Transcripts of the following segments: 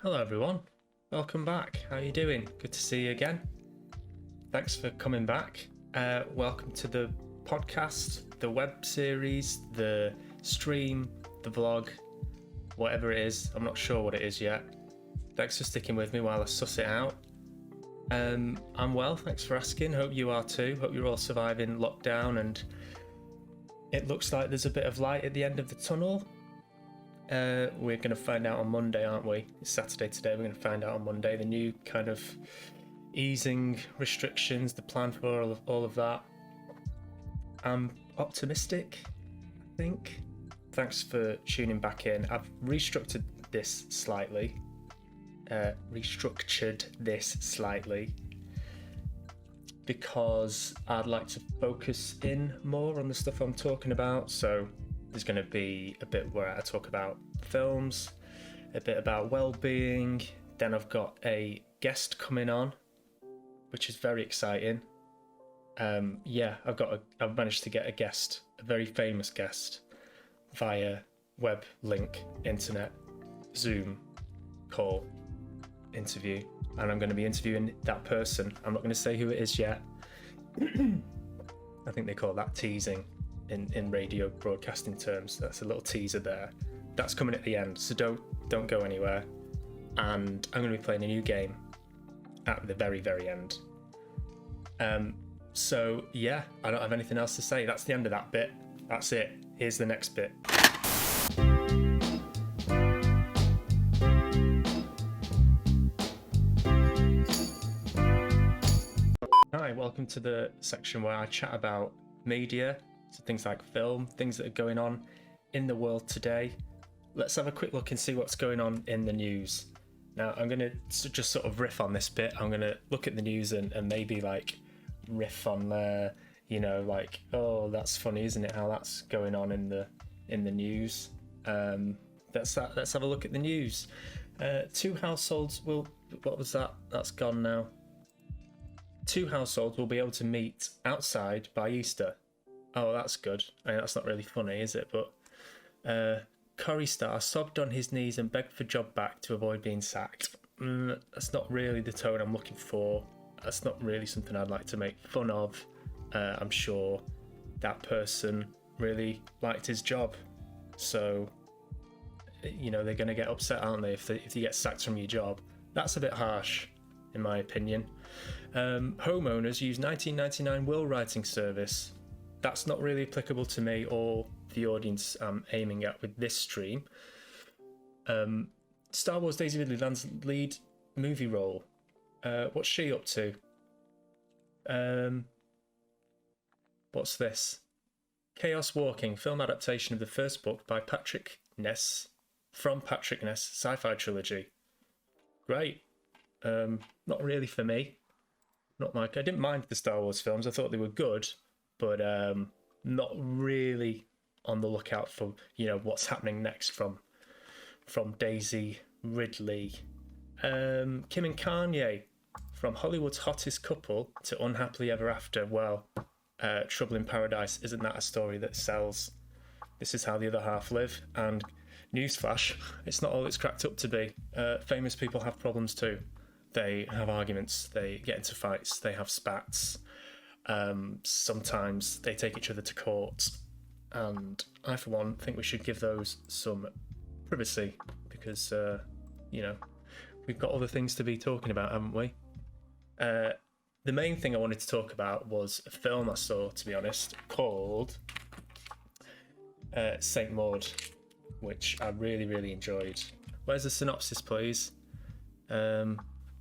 Hello everyone, welcome back. How are you doing? Good to see you again. Thanks for coming back. Welcome to the podcast, the web series, the stream, the vlog, whatever it is. I'm not sure what it is yet. Thanks for sticking with me while I suss it out. I'm well, thanks for asking. Hope you are too. Hope you're all surviving lockdown and it looks like there's a bit of light at the end of the tunnel. We're going to find out on Monday, aren't we? It's Saturday today. We're going to find out on Monday the new kind of easing restrictions, the plan for all of that. I'm optimistic, I think. Thanks for tuning back in. I've restructured this slightly. Because I'd like to focus in more on the stuff I'm talking about. So there's going to be a bit where I talk about films, a bit about well-being. Then I've got a guest coming on, which is very exciting. I've managed to get a guest, a very famous guest, via web link, internet, Zoom call, interview, and I'm going to be interviewing that person. I'm not going to say who it is yet. I think they call that teasing in radio broadcasting terms. That's a little teaser there. That's coming at the end, so don't go anywhere. And I'm going to be playing a new game at the very, very end. So yeah, I don't have anything else to say. That's the end of that bit. That's it. Here's the next bit. Hi, welcome to the section where I chat about media, so things like film, things that are going on in the world today. Let's have a quick look and see what's going on in the news. Now, I'm going to just sort of riff on this bit. I'm going to look at the news and maybe like riff on oh, that's funny, isn't it? How that's going on in the news. Let's have a look at the news. 2 households will. What was that? That's gone now. 2 households will be able to meet outside by Easter. Oh, that's good. I mean, that's not really funny, is it? But Corrie star sobbed on his knees and begged for job back to avoid being sacked. That's not really the tone I'm looking for. That's not really something I'd like to make fun of. I'm sure that person really liked his job. So, they're going to get upset, aren't they, if you get sacked from your job. That's a bit harsh, in my opinion. Homeowners use 1999 will writing service. That's not really applicable to me or the audience I'm aiming at with this stream. Star Wars Daisy Ridley lands lead movie role. What's she up to? What's this? Chaos Walking, film adaptation of the first book by Patrick Ness, from Patrick Ness sci-fi trilogy. Great. Not really for me. I didn't mind the Star Wars films. I thought they were good, but not really on the lookout for what's happening next from Daisy Ridley. Kim and Kanye, from Hollywood's hottest couple to unhappily ever after. Well, Trouble in Paradise, isn't that a story that sells? This is how the other half live. And newsflash, it's not all it's cracked up to be. Famous people have problems too. They have arguments, they get into fights, they have spats. Sometimes they take each other to court. And I, for one, think we should give those some privacy because, we've got other things to be talking about, haven't we? The main thing I wanted to talk about was a film I saw, to be honest, called Saint Maud, which I really, really enjoyed. Where's the synopsis, please?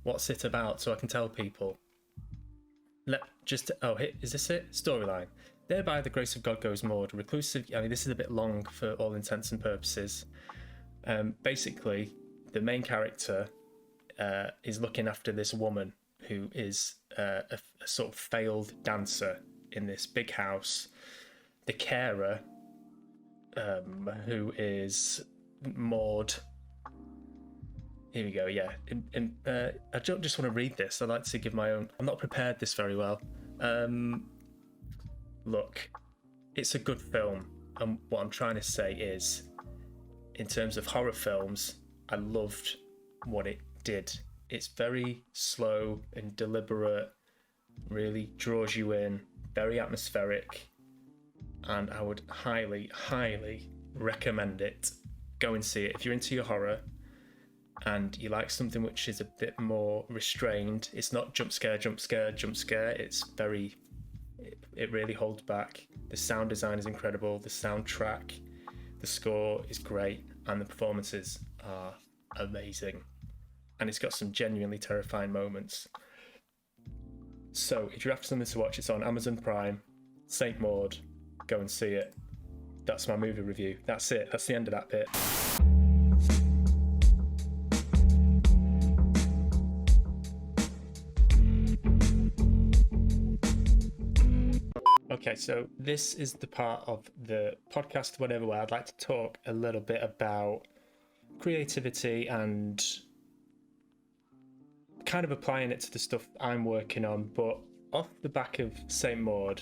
What's it about so I can tell people? Is this it? Storyline. There by the grace of God goes Maud, reclusive. I mean, this is a bit long for all intents and purposes. Basically, the main character is looking after this woman who is a sort of failed dancer in this big house. The carer, who is Maud. Here we go, yeah. I don't just want to read this. I like to give my own. I'm not prepared this very well. Look, it's a good film. And what I'm trying to say is, in terms of horror films, I loved what it did. It's very slow and deliberate, really draws you in, very atmospheric, and I would highly, highly recommend it. Go and see it. If you're into your horror and you like something which is a bit more restrained, it's not jump scare, jump scare, jump scare. It's very, it really holds back. The sound design is incredible. The soundtrack, the score is great, and the performances are amazing. And it's got some genuinely terrifying moments. So if you're after something to watch, it's on Amazon Prime, Saint Maud. Go and see it. That's my movie review. That's it. That's the end of that bit. Okay, so this is the part of the podcast, whatever, where I'd like to talk a little bit about creativity and kind of applying it to the stuff I'm working on. But off the back of Saint Maud,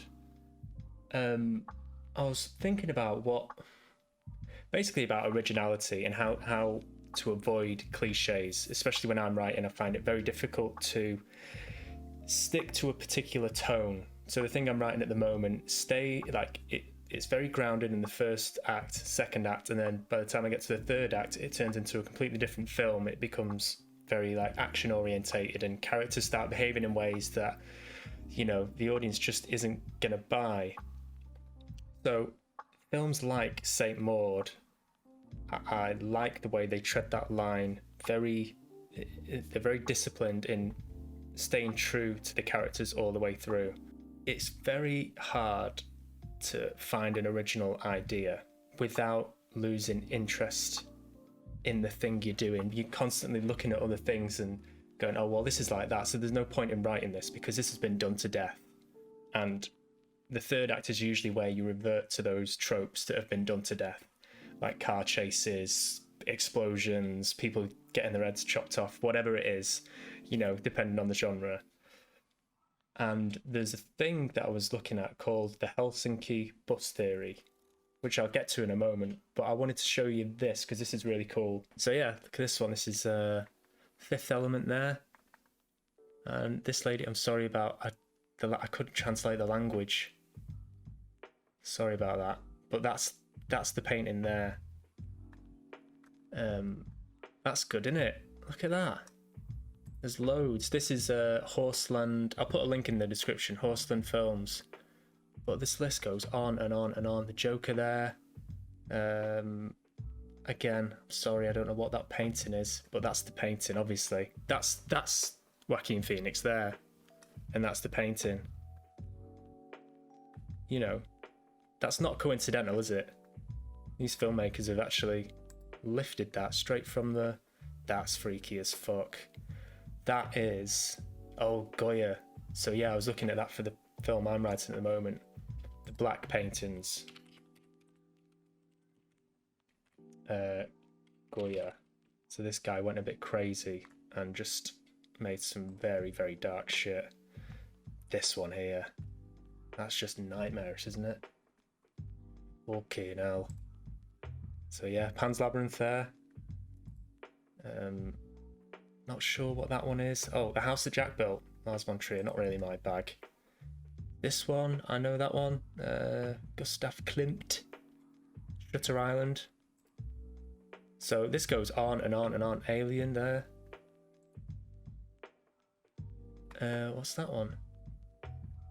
I was thinking about basically about originality and how to avoid cliches, especially when I'm writing. I find it very difficult to stick to a particular tone. So the thing I'm writing at the moment, it's very grounded in the first act, second act, and then by the time I get to the third act, it turns into a completely different film. It becomes very like action orientated, and characters start behaving in ways that, you know, the audience just isn't gonna buy. So films like Saint Maud, I like the way they tread that line. They're very disciplined in staying true to the characters all the way through. It's very hard to find an original idea without losing interest in the thing you're doing. You're constantly looking at other things and going, oh, well, this is like that, so there's no point in writing this because this has been done to death. And the third act is usually where you revert to those tropes that have been done to death, like car chases, explosions, people getting their heads chopped off, whatever it is, you know, depending on the genre. And there's a thing that I was looking at called the Helsinki Bus Theory, which I'll get to in a moment, but I wanted to show you this because this is really cool. So yeah, look at this one. This is Fifth Element there. And this lady, I'm sorry about, I couldn't translate the language. Sorry about that. But that's the painting there. That's good, isn't it? Look at that. There's loads. This is Horsland. I'll put a link in the description. Horsland Films. But this list goes on and on and on. The Joker there. Again, sorry, I don't know what that painting is, but that's the painting. Obviously, that's Joaquin Phoenix there, and that's the painting. You know, that's not coincidental, is it? These filmmakers have actually lifted that straight from the. That's freaky as fuck. That is, oh, Goya. So yeah, I was looking at that for the film I'm writing at the moment. The black paintings. Goya. So this guy went a bit crazy and just made some very, very dark shit. This one here. That's just nightmarish, isn't it? Okay, now. So yeah, Pan's Labyrinth there. Not sure what that one is. Oh, The House that Jack Built. Lars von Trier, not really my bag. This one, I know that one. Gustav Klimt. Shutter Island. So this goes on and on and on. Alien there. What's that one?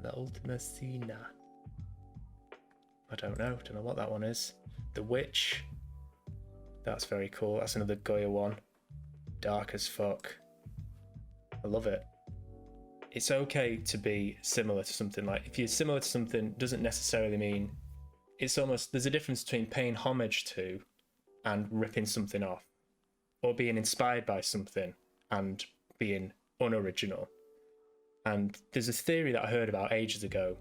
The Ultima Thule. I don't know what that one is. The Witch. That's very cool. That's another Goya one. Dark as fuck. I love it. It's okay to be similar to something. Like, if you're similar to something, doesn't necessarily mean it's almost, there's a difference between paying homage to and ripping something off, or being inspired by something and being unoriginal. And there's a theory that I heard about ages ago.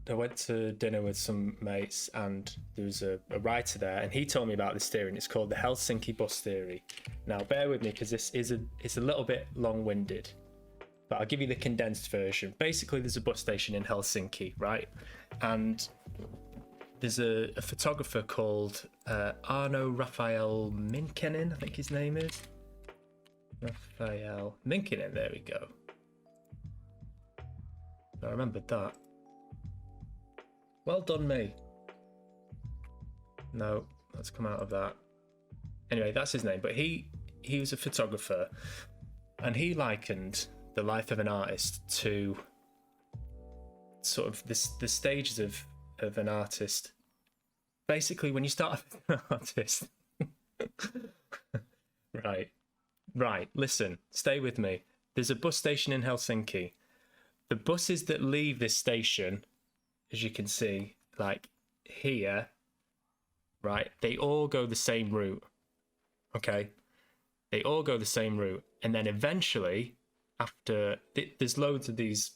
I went to dinner with some mates, and there was a writer there, and he told me about this theory, and it's called the Helsinki Bus Theory. Now, bear with me because it's a little bit long-winded, but I'll give you the condensed version. Basically, there's a bus station in Helsinki, right? And there's a photographer called Arno Raphael Minkenen, I think his name is. Raphael Minkinen, there we go. I remembered that. Well done, me. No, let's come out of that. Anyway, that's his name, but he was a photographer, and he likened the life of an artist to sort of the stages of an artist. Basically, when you start an artist, right, listen, stay with me. There's a bus station in Helsinki. The buses that leave this station, as you can see, like here, right, they all go the same route. Okay? They all go the same route. And then eventually, after, there's loads of these,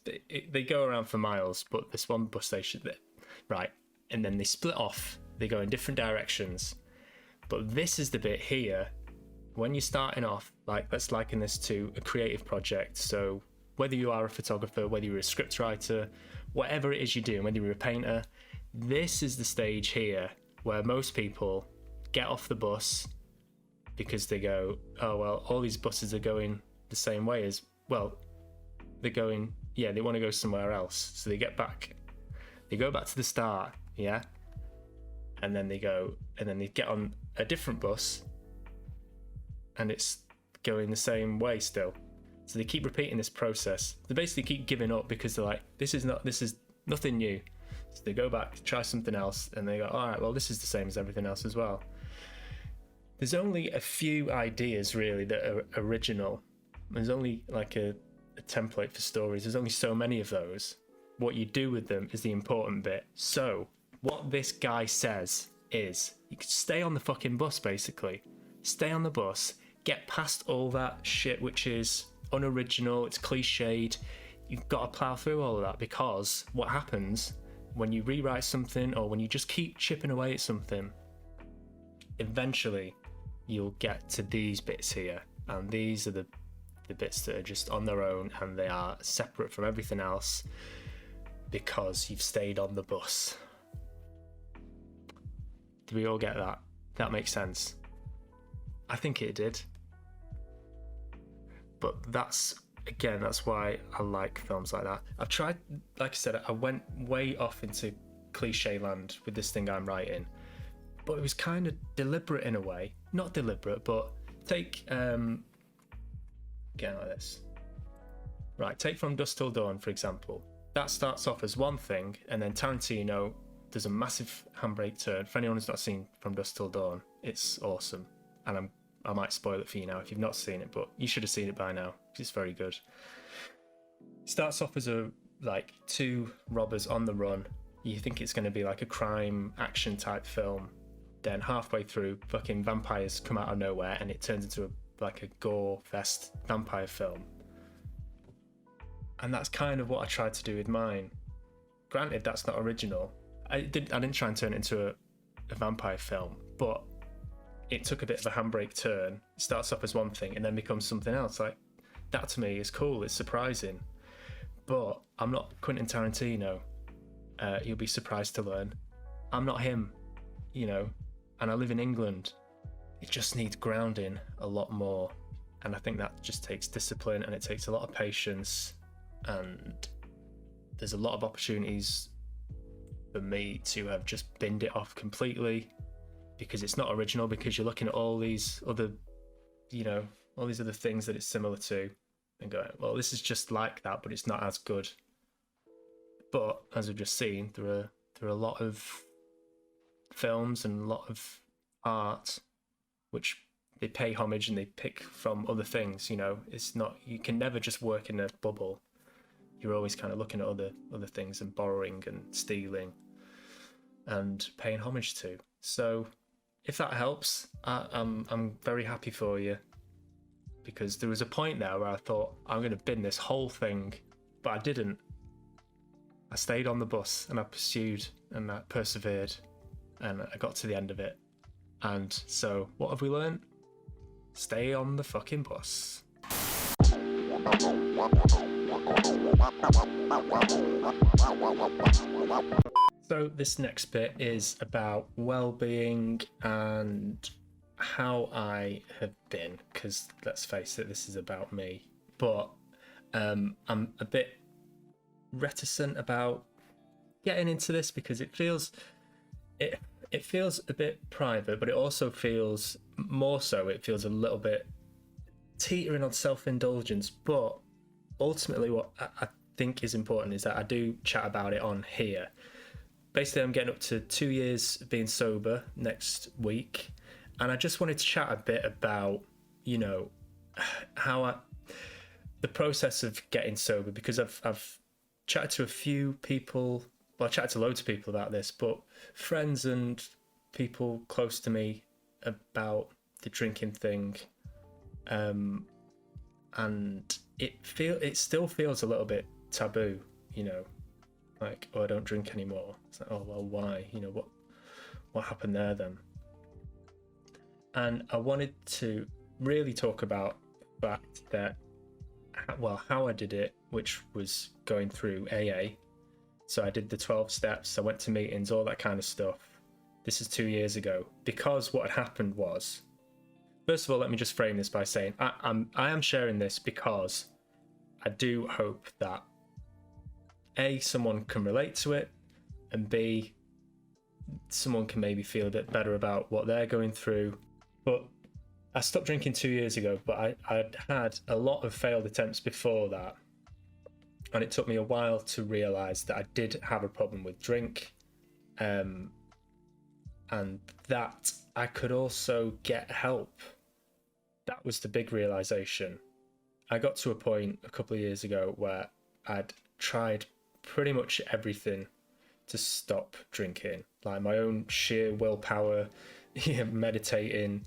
they go around for miles, but this one bus station, right, and then they split off. They go in different directions. But this is the bit here, when you're starting off, like, let's liken this to a creative project. So whether you are a photographer, whether you're a scriptwriter, whatever it is you do, whether you're a painter, this is the stage here where most people get off the bus because they go, oh, well, all these buses are going the same way as, well, they're going, yeah, they want to go somewhere else. So they go back to the start, yeah? And then they get on a different bus and it's going the same way still. So they keep repeating this process. They basically keep giving up because they're like, this is nothing new. So they go back, try something else, and they go, all right, well, this is the same as everything else as well. There's only a few ideas really that are original. There's only like a template for stories. There's only so many of those. What you do with them is the important bit. So what this guy says is, you could stay on the fucking bus, basically. Stay on the bus, get past all that shit which is unoriginal, it's cliched. You've got to plow through all of that, because what happens when you rewrite something, or when you just keep chipping away at something, eventually you'll get to these bits here, and these are the bits that are just on their own, and they are separate from everything else because you've stayed on the bus. Do we all get that? That makes sense. I think it did. But that's why I like films like that. I've tried, like I said, I went way off into cliche land with this thing I'm writing, but it was kind of deliberate in a way. Not deliberate, but take, again like this. Right, take From Dusk Till Dawn, for example. That starts off as one thing, and then Tarantino does a massive handbrake turn. For anyone who's not seen From Dusk Till Dawn, it's awesome. And I might spoil it for you now if you've not seen it, but you should have seen it by now, because it's very good. It starts off as like two robbers on the run. You think it's going to be like a crime action type film. Then halfway through, fucking vampires come out of nowhere, and it turns into like a gore fest vampire film. And that's kind of what I tried to do with mine. Granted, that's not original. I didn't try and turn it into a vampire film, but it took a bit of a handbrake turn. It starts off as one thing and then becomes something else. Like, that to me is cool, it's surprising. But I'm not Quentin Tarantino. You'll be surprised to learn. I'm not him, you know, and I live in England. It just needs grounding a lot more. And I think that just takes discipline, and it takes a lot of patience. And there's a lot of opportunities for me to have just binned it off completely, because it's not original, because you're looking at all these other, you know, all these other things that it's similar to and going, well, this is just like that, but it's not as good. But as we've just seen, there are a lot of films and a lot of art which they pay homage and they pick from other things, you know. It's not, you can never just work in a bubble. You're always kind of looking at other things and borrowing and stealing and paying homage to. So if that helps, I'm very happy for you, because there was a point there where I thought, I'm going to bin this whole thing, but I didn't. I stayed on the bus and I pursued and I persevered, and I got to the end of it. And so what have we learned? Stay on the fucking bus. So this next bit is about well-being and how I have been, because let's face it, this is about me. But I'm a bit reticent about getting into this because it feels a bit private, but it also feels more so. It feels a little bit teetering on self-indulgence. But ultimately, what I think is important is that I do chat about it on here. Basically, I'm getting up to 2 years being sober next week, and I just wanted to chat a bit about, you know, the process of getting sober, because I've chatted to a few people. Well, I chatted to loads of people about this, but friends and people close to me about the drinking thing, and it still feels a little bit taboo, you know, like, oh, I don't drink anymore. It's like, oh well, why? You know, what happened there then? And I wanted to really talk about the fact that, well, how I did it, which was going through AA. So I did the 12 steps, I went to meetings, all that kind of stuff. This is 2 years ago. Because what had happened was, first of all, let me just frame this by saying I am sharing this because I do hope that A, someone can relate to it, and B, someone can maybe feel a bit better about what they're going through. But I stopped drinking 2 years ago, but I'd had a lot of failed attempts before that. And it took me a while to realise that I did have a problem with drink, and that I could also get help. That was the big realisation. I got to a point a couple of years ago where I'd tried pretty much everything to stop drinking, like my own sheer willpower, meditating.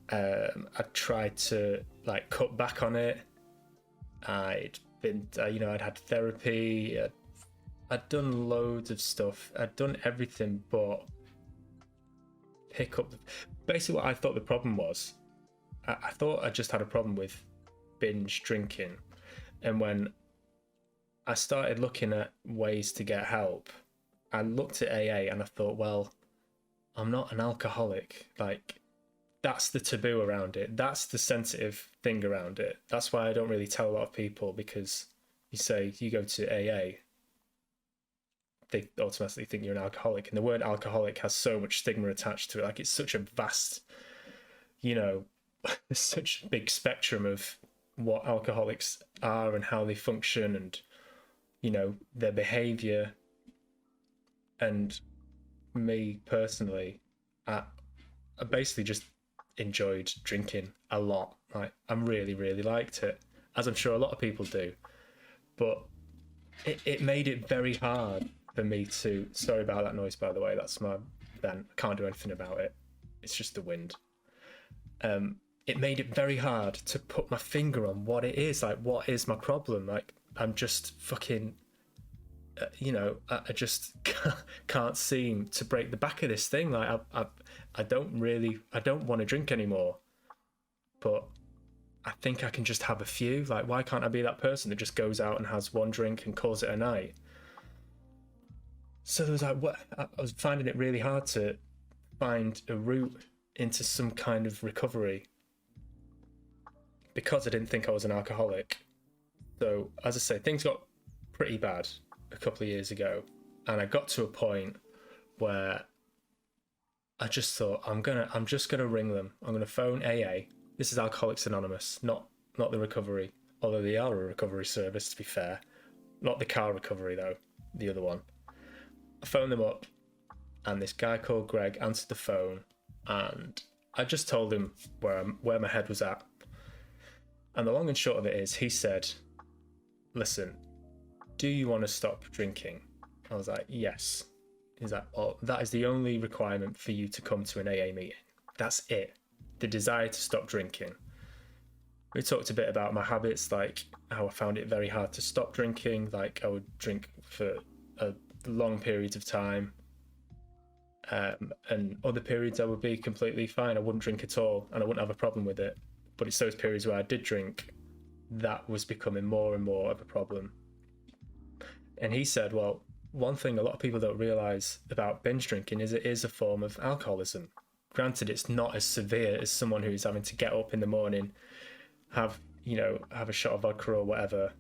I tried to like cut back on it. I'd been, I'd had therapy. I'd done loads of stuff. I'd done everything but pick up. Basically, what I thought the problem was, I thought I just had a problem with binge drinking, and when I started looking at ways to get help, I looked at AA and I thought, well, I'm not an alcoholic. Like, that's the taboo around it. That's the sensitive thing around it. That's why I don't really tell a lot of people, because you say you go to AA, they automatically think you're an alcoholic. And the word alcoholic has so much stigma attached to it. Like, it's such a vast, there's such a big spectrum of what alcoholics are and how they function and, their behavior. And me personally, I basically just enjoyed drinking a lot. Like, I really, really liked it, as I'm sure a lot of people do. But it made it very hard for me to, sorry about that noise, by the way, that's my vent. I can't do anything about it. It's just the wind. It made it very hard to put my finger on what it is. Like, what is my problem? Like, I'm just fucking, I just can't seem to break the back of this thing. Like, I don't want to drink anymore, but I think I can just have a few. Like, why can't I be that person that just goes out and has one drink and calls it a night? So there was like, I was finding it really hard to find a route into some kind of recovery, because I didn't think I was an alcoholic. So, as I say, things got pretty bad a couple of years ago, and I got to a point where I just thought, I'm just gonna ring them. I'm gonna phone AA. This is Alcoholics Anonymous, not the recovery, although they are a recovery service, to be fair. Not the car recovery though, the other one. I phoned them up, and this guy called Greg answered the phone, and I just told him where my head was at. And the long and short of it is, he said, listen, do you want to stop drinking? I was like, yes. He's like, oh, that is the only requirement for you to come to an AA meeting. That's it. The desire to stop drinking. We talked a bit about my habits, like how I found it very hard to stop drinking. Like, I would drink for long periods of time. And other periods I would be completely fine. I wouldn't drink at all, and I wouldn't have a problem with it. But it's those periods where I did drink that was becoming more and more of a problem. And he said, well, one thing a lot of people don't realise about binge drinking is it is a form of alcoholism. Granted, it's not as severe as someone who's having to get up in the morning, have a shot of vodka or whatever.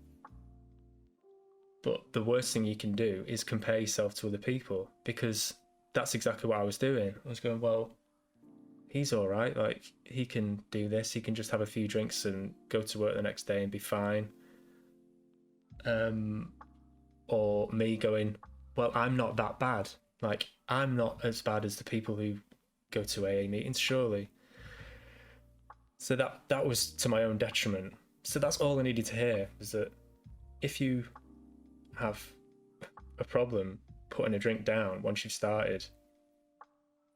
But the worst thing you can do is compare yourself to other people, because that's exactly what I was doing. I was going, well, he's all right. Like, he can do this. He can just have a few drinks and go to work the next day and be fine. Or me going, well, I'm not that bad. Like, I'm not as bad as the people who go to AA meetings, surely. So that was to my own detriment. So that's all I needed to hear, was that if you have a problem putting a drink down once you've started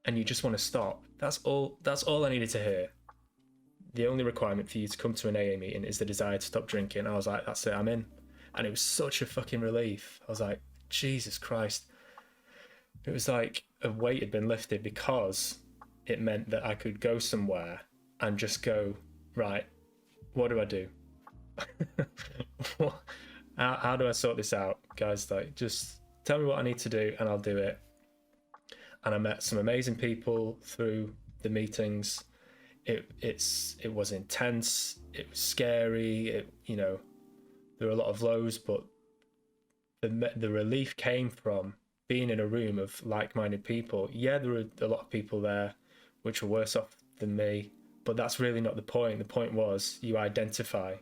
and you just want to stop, that's all I needed to hear. The only requirement for you to come to an AA meeting is the desire to stop drinking. I was like, that's it, I'm in. And it was such a fucking relief. I was like, Jesus Christ. It was like a weight had been lifted, because it meant that I could go somewhere and just go, right, what do I do? How do I sort this out, guys? Like, just tell me what I need to do and I'll do it. And I met some amazing people through the meetings. It was intense. It was scary. There were a lot of lows, but the relief came from being in a room of like-minded people. Yeah, there were a lot of people there which were worse off than me, but that's really not the point. The point was, you identify,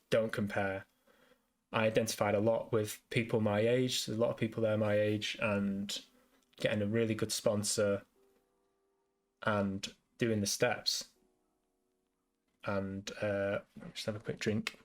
don't compare. I identified a lot with people my age. There's a lot of people there my age, and getting a really good sponsor and doing the steps. And just have a quick drink.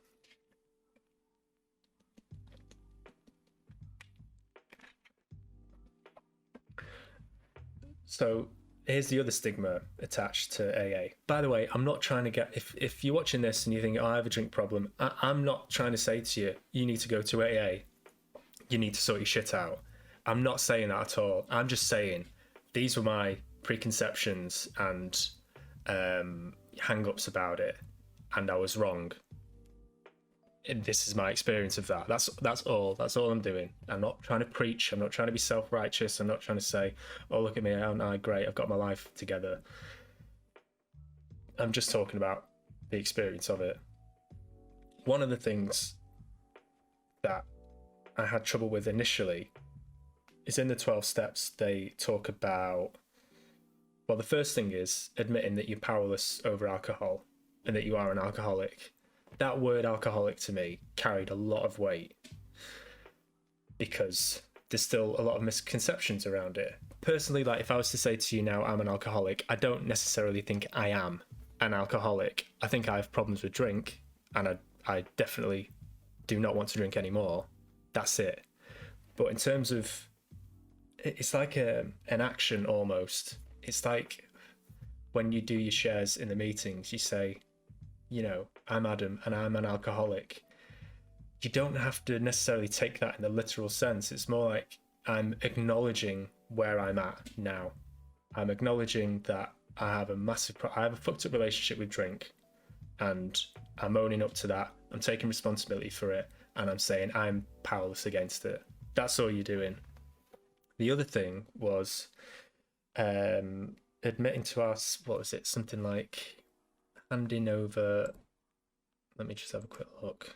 So here's the other stigma attached to AA. By the way, I'm not trying to get, if you're watching this and you think, oh, I have a drink problem, I'm not trying to say to you, you need to go to AA. You need to sort your shit out. I'm not saying that at all. I'm just saying these were my preconceptions and hang-ups about it, and I was wrong. And this is my experience of that. That's all I'm doing. I'm not trying to preach. I'm not trying to be self-righteous. I'm not trying to say, oh, look at me, aren't I great, I've got my life together. I'm just talking about the experience of it. One of the things that I had trouble with initially is in the 12 steps. They talk about, well, the first thing is admitting that you're powerless over alcohol and that you are an alcoholic. That word alcoholic to me carried a lot of weight, because there's still a lot of misconceptions around it. Personally, like, if I was to say to you now, I'm an alcoholic, I don't necessarily think I am an alcoholic. I think I have problems with drink, and I definitely do not want to drink anymore. That's it. But in terms of, it's like an action almost. It's like when you do your shares in the meetings, you say, I'm Adam and I'm an alcoholic. You don't have to necessarily take that in the literal sense. It's more like, I'm acknowledging where I'm at now. I'm acknowledging that I have a fucked up relationship with drink, and I'm owning up to that. I'm taking responsibility for it, and I'm saying I'm powerless against it. That's all you're doing. The other thing was admitting to us, what was it? Something like handing over, let me just have a quick look.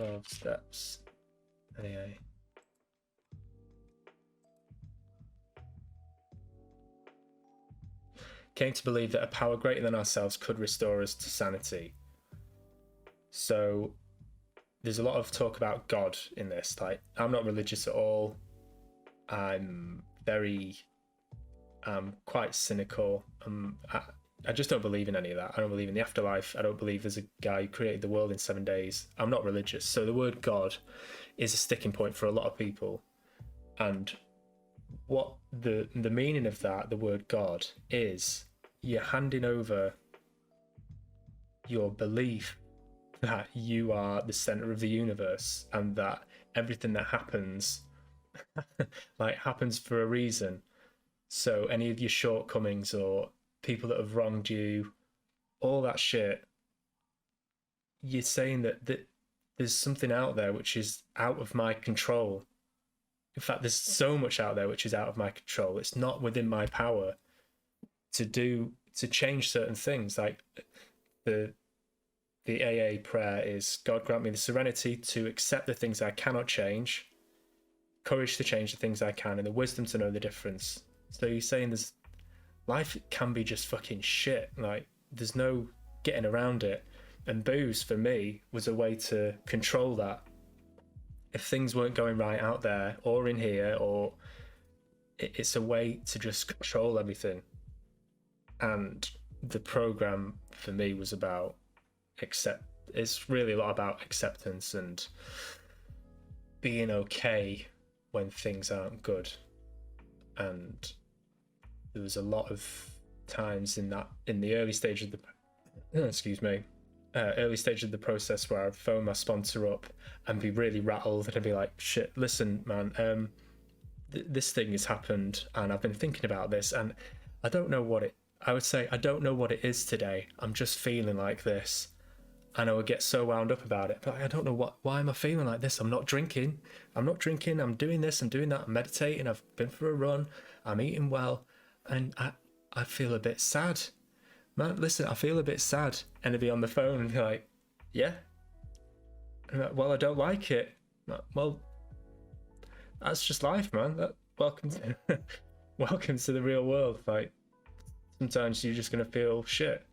12 steps. AA. Came to believe that a power greater than ourselves could restore us to sanity. So there's a lot of talk about God in this. Like, I'm not religious at all. I'm quite cynical. I just don't believe in any of that. I don't believe in the afterlife. I don't believe there's a guy who created the world in 7 days. I'm not religious. So the word God is a sticking point for a lot of people. And what the meaning of that, the word God, is, you're handing over your belief that you are the center of the universe, and that everything that happens happens for a reason. So any of your shortcomings or people that have wronged you, all that shit, you're saying that there's something out there which is out of my control. In fact, there's so much out there which is out of my control. It's not within my power to change certain things. Like the AA prayer is, God grant me the serenity to accept the things I cannot change, courage to change the things I can, and the wisdom to know the difference. So you're saying life can be just fucking shit. Like there's no getting around it. And booze for me was a way to control that. If things weren't going right out there or in here, or it's a way to just control everything. And the program for me was about it's really a lot about acceptance and being okay when things aren't good. And there was a lot of times in the early stage of the early stage of the process where I'd phone my sponsor up and be really rattled, and I'd be like, shit, listen man, this thing has happened and I've been thinking about this, and I don't know what it is today. I'm just feeling like this. And I would get so wound up about it. But I don't know why am I feeling like this? I'm not drinking. I'm doing this, I'm doing that, I'm meditating, I've been for a run, I'm eating well, and I feel a bit sad. Man, listen, I feel a bit sad. And they'd be on the phone and be like, yeah? And I'm like, well, I don't like it. Like, well, that's just life, man. Welcome to the real world. Like, sometimes you're just going to feel shit.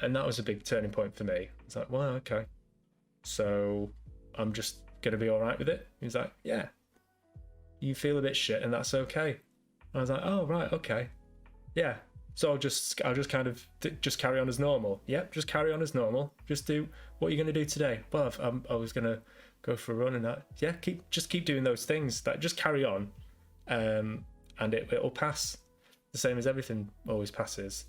And that was a big turning point for me. It's like, well, okay. So I'm just going to be all right with it. He's like, yeah, you feel a bit shit and that's okay. And I was like, oh, right, okay. Yeah. So I'll just kind of just carry on as normal. Yep, just carry on as normal. Just do what you're going to do today. Well, I was going to go for a run and that. Yeah, keep doing those things. That just carry on, and it'll pass. The same as everything always passes.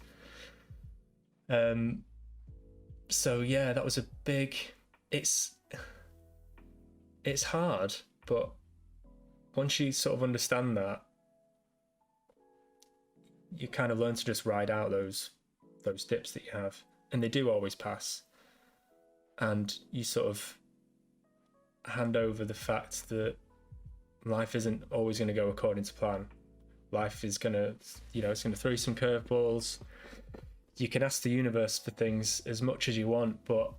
So yeah, that was a big. It's hard, but once you sort of understand that, you kind of learn to just ride out those dips that you have, and they do always pass. And you sort of hand over the fact that life isn't always going to go according to plan. Life is going to, it's going to throw you some curveballs. You can ask the universe for things as much as you want, but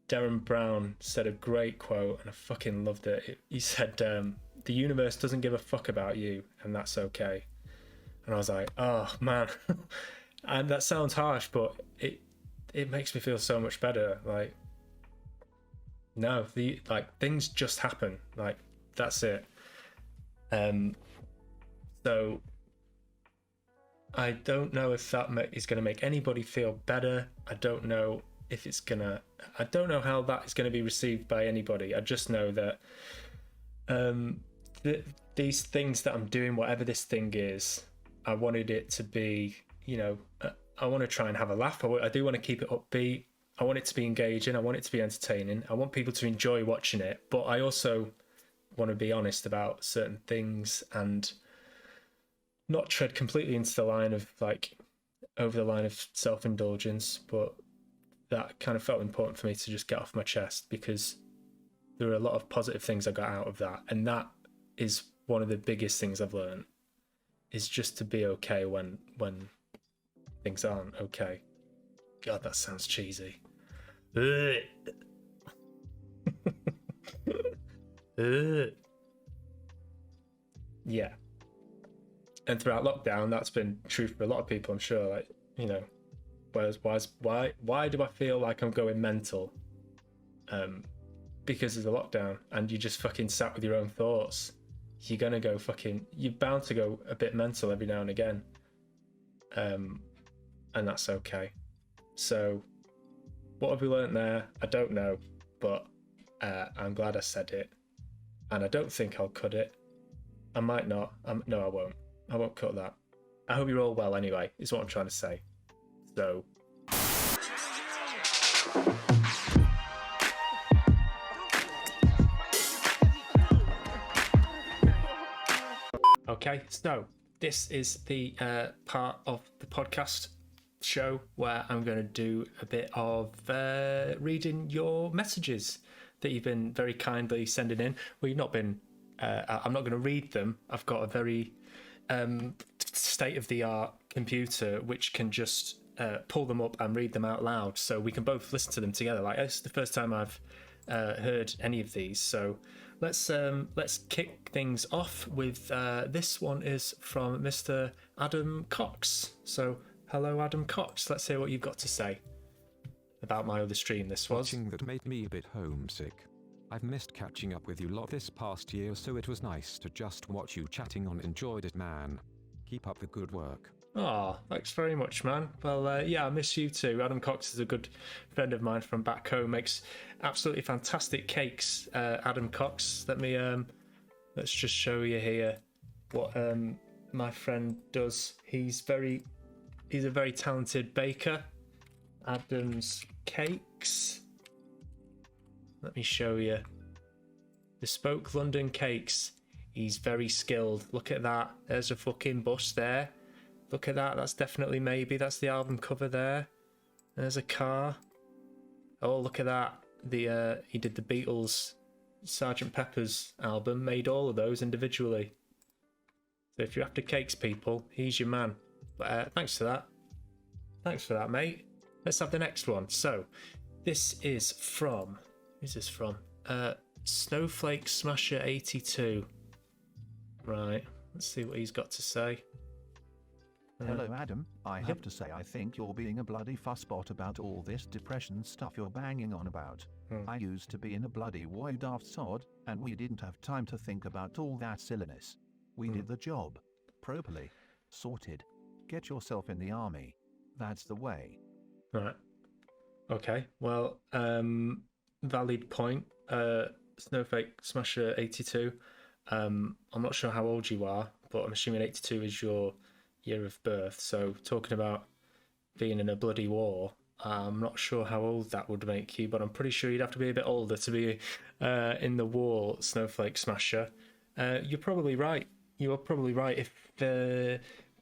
Darren Brown said a great quote, and I fucking loved it. He said, the universe doesn't give a fuck about you, and that's okay. And I was like, oh man. And that sounds harsh, but it makes me feel so much better. Like, no, things just happen. Like, that's it. So I don't know if that is going to make anybody feel better. I don't know how that is going to be received by anybody. I just know that these things that I'm doing, whatever this thing is, I wanted it to be, I want to try and have a laugh. I do want to keep it upbeat. I want it to be engaging. I want it to be entertaining. I want people to enjoy watching it. But I also want to be honest about certain things and not tread completely into the line of over the line of self-indulgence. But that kind of felt important for me to just get off my chest, because there are a lot of positive things I got out of that. And that is one of the biggest things I've learned, is just to be okay when things aren't okay. God, that sounds cheesy. Yeah. And throughout lockdown, that's been true for a lot of people, I'm sure. Why do I feel like I'm going mental? Because of the lockdown, and you just fucking sat with your own thoughts. You're bound to go a bit mental every now and again. And that's okay. So what have we learned there? I don't know, but I'm glad I said it. And I don't think I'll cut it. I might not. No, I won't. I won't cut that. I hope you're all well anyway, is what I'm trying to say. So... Okay, so this is the part of the podcast show where I'm going to do a bit of reading your messages that you've been very kindly sending in. Well, you've not been... I'm not going to read them. I've got a very state-of-the-art computer which can just pull them up and read them out loud, so we can both listen to them together. Like, this is the first time I've heard any of these, so let's kick things off with this one is from Mr. Adam Cox. So hello, Adam Cox. Let's hear what you've got to say about my other stream. This was watching that made me a bit homesick. I've missed catching up with you lot this past year, so it was nice to just watch you chatting on. Enjoyed it, man. Keep up the good work. Oh, thanks very much, man. Well, yeah, I miss you too. Adam Cox is a good friend of mine from back home. Makes absolutely fantastic cakes. Adam Cox. Let's just show you here what my friend does. He's a very talented baker. Adam's Cakes. Let me show you. Bespoke London Cakes. He's very skilled. Look at that. There's a fucking bus there. Look at that. That's definitely Maybe. That's the album cover there. There's a car. Oh, look at that. He did the Beatles Sgt. Pepper's album. Made all of those individually. So if you're after cakes, people, he's your man. But thanks for that. Thanks for that, mate. Let's have the next one. So this is from... Who's this from? Snowflake Smasher 82. Right. Let's see what he's got to say. Hello, Adam. I have to say I think you're being a bloody fussbot about all this depression stuff you're banging on about. I used to be in a bloody war daft sod, and we didn't have time to think about all that silliness. We did the job. Properly. Sorted. Get yourself in the army. That's the way. Right. Okay. Well, valid point. Snowflake Smasher 82. I'm not sure how old you are, but I'm assuming 82 is your year of birth. So talking about being in a bloody war, I'm not sure how old that would make you, but I'm pretty sure you'd have to be a bit older to be in the war, Snowflake Smasher. You're probably right. You are probably right. If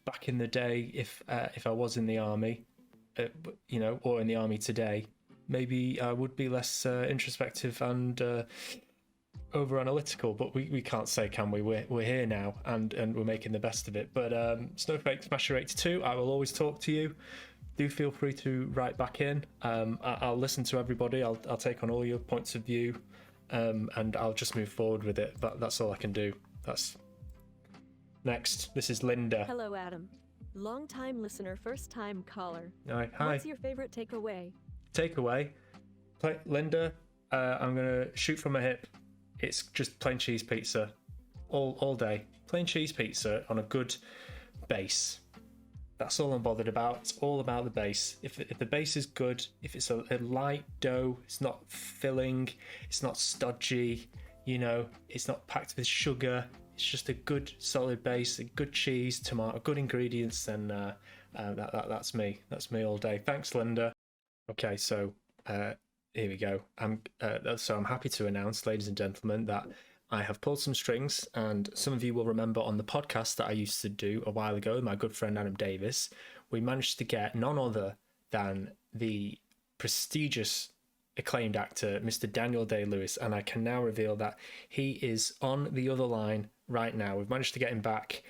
back in the day, if I was in the army, or in the army today, maybe I would be less introspective and over analytical, but we can't say, can we? We're here now, and we're making the best of it. But Snowflake Smasher 82, I will always talk to you. Do feel free to write back in. I'll listen to everybody. I'll take on all your points of view, and I'll just move forward with it. That's all I can do. That's next. This is Linda. Hello, Adam. Long-time listener, first-time caller. Hi. What's your favorite takeaway? Takeaway, Linda. I'm gonna shoot from a hip. It's just plain cheese pizza, all day. Plain cheese pizza on a good base. That's all I'm bothered about. It's all about the base. If the base is good, if it's a light dough, it's not filling, it's not stodgy, it's not packed with sugar. It's just a good solid base, a good cheese, tomato, good ingredients, and that's me. That's me all day. Thanks, Linda. Okay, so here we go. I'm happy to announce, ladies and gentlemen, that I have pulled some strings, and some of you will remember on the podcast that I used to do a while ago with my good friend Adam Davis, we managed to get none other than the prestigious acclaimed actor, Mr. Daniel Day-Lewis, and I can now reveal that he is on the other line right now. We've managed to get him back,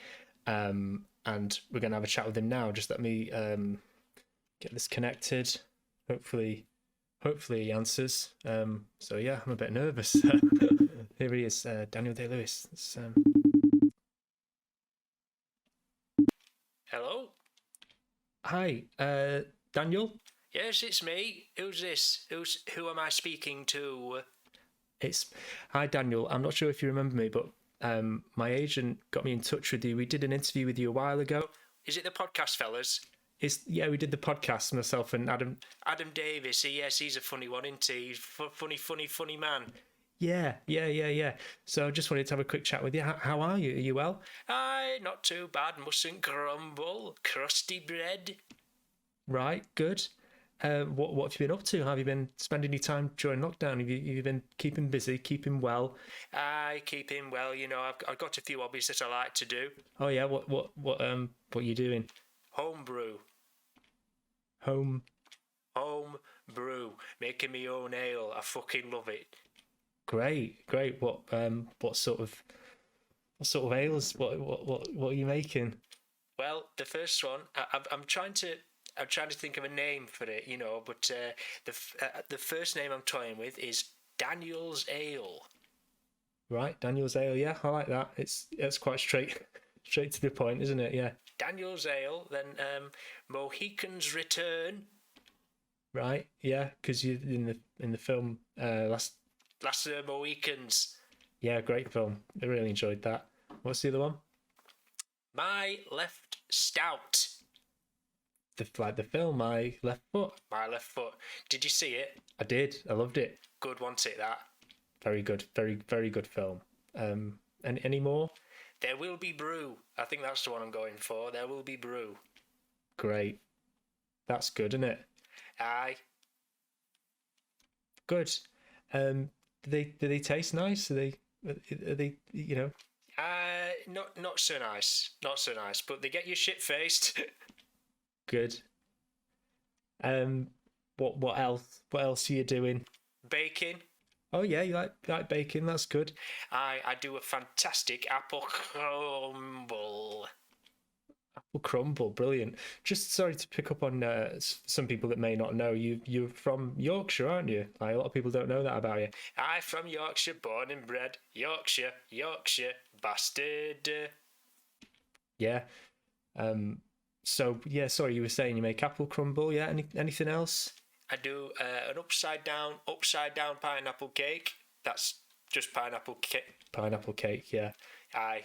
and we're going to have a chat with him now. Just let me get this connected. Hopefully he answers. So yeah, I'm a bit nervous. Here he is, Daniel Day-Lewis. Hello? Hi, Daniel? Yes, it's me. Who's this? Who am I speaking to? Hi, Daniel. I'm not sure if you remember me, but my agent got me in touch with you. We did an interview with you a while ago. Is it the podcast fellas? Yeah, we did the podcast, myself and Adam. Adam Davis, yes, he's a funny one, isn't he? He's funny man. Yeah. So I just wanted to have a quick chat with you. How are you? Are you well? Aye, not too bad. Mustn't grumble. Crusty bread. Right, good. What have you been up to? Have you been spending your time during lockdown? Have you been keeping busy, keeping well? Aye, keeping well. I've got a few hobbies that I like to do. Oh yeah, what are you doing? Homebrew. Home brew. Making my own ale. I fucking love it. Great. What sort of What sort of ales? What are you making? Well, the first one, I'm trying to think of a name for it, you know. But the first name I'm toying with is Daniel's Ale. Right, Daniel's Ale. Yeah, I like that. It's quite straight to the point, isn't it? Yeah. Daniel's Ale. Then Mohican's Return. Right. Yeah, because you in the film Last Mohicans. Yeah, great film. I really enjoyed that. What's the other one? My Left Stout. The film My Left Foot. My Left Foot. Did you see it? I did. I loved it. Good, wasn't it, that? Very good. Very good film. Any more? There Will Be Brew. I think that's the one I'm going for. There Will Be Brew. Great. That's good, isn't it? Aye. Good. Do they taste nice? Are they you know? Not so nice. Not so nice. But they get you shit faced. Good. What else? What else are you doing? Baking. Oh yeah, you like baking. That's good. I do a fantastic apple crumble. Apple crumble, brilliant. Just sorry to pick up on some people that may not know you're from Yorkshire, aren't you? Like, a lot of people don't know that about you. I'm from Yorkshire, born and bred. Yorkshire, bastard. Yeah. So yeah, sorry, you were saying you make apple crumble. Yeah. Anything else? I do an upside down pineapple cake. That's just pineapple cake. Pineapple cake, yeah. Aye,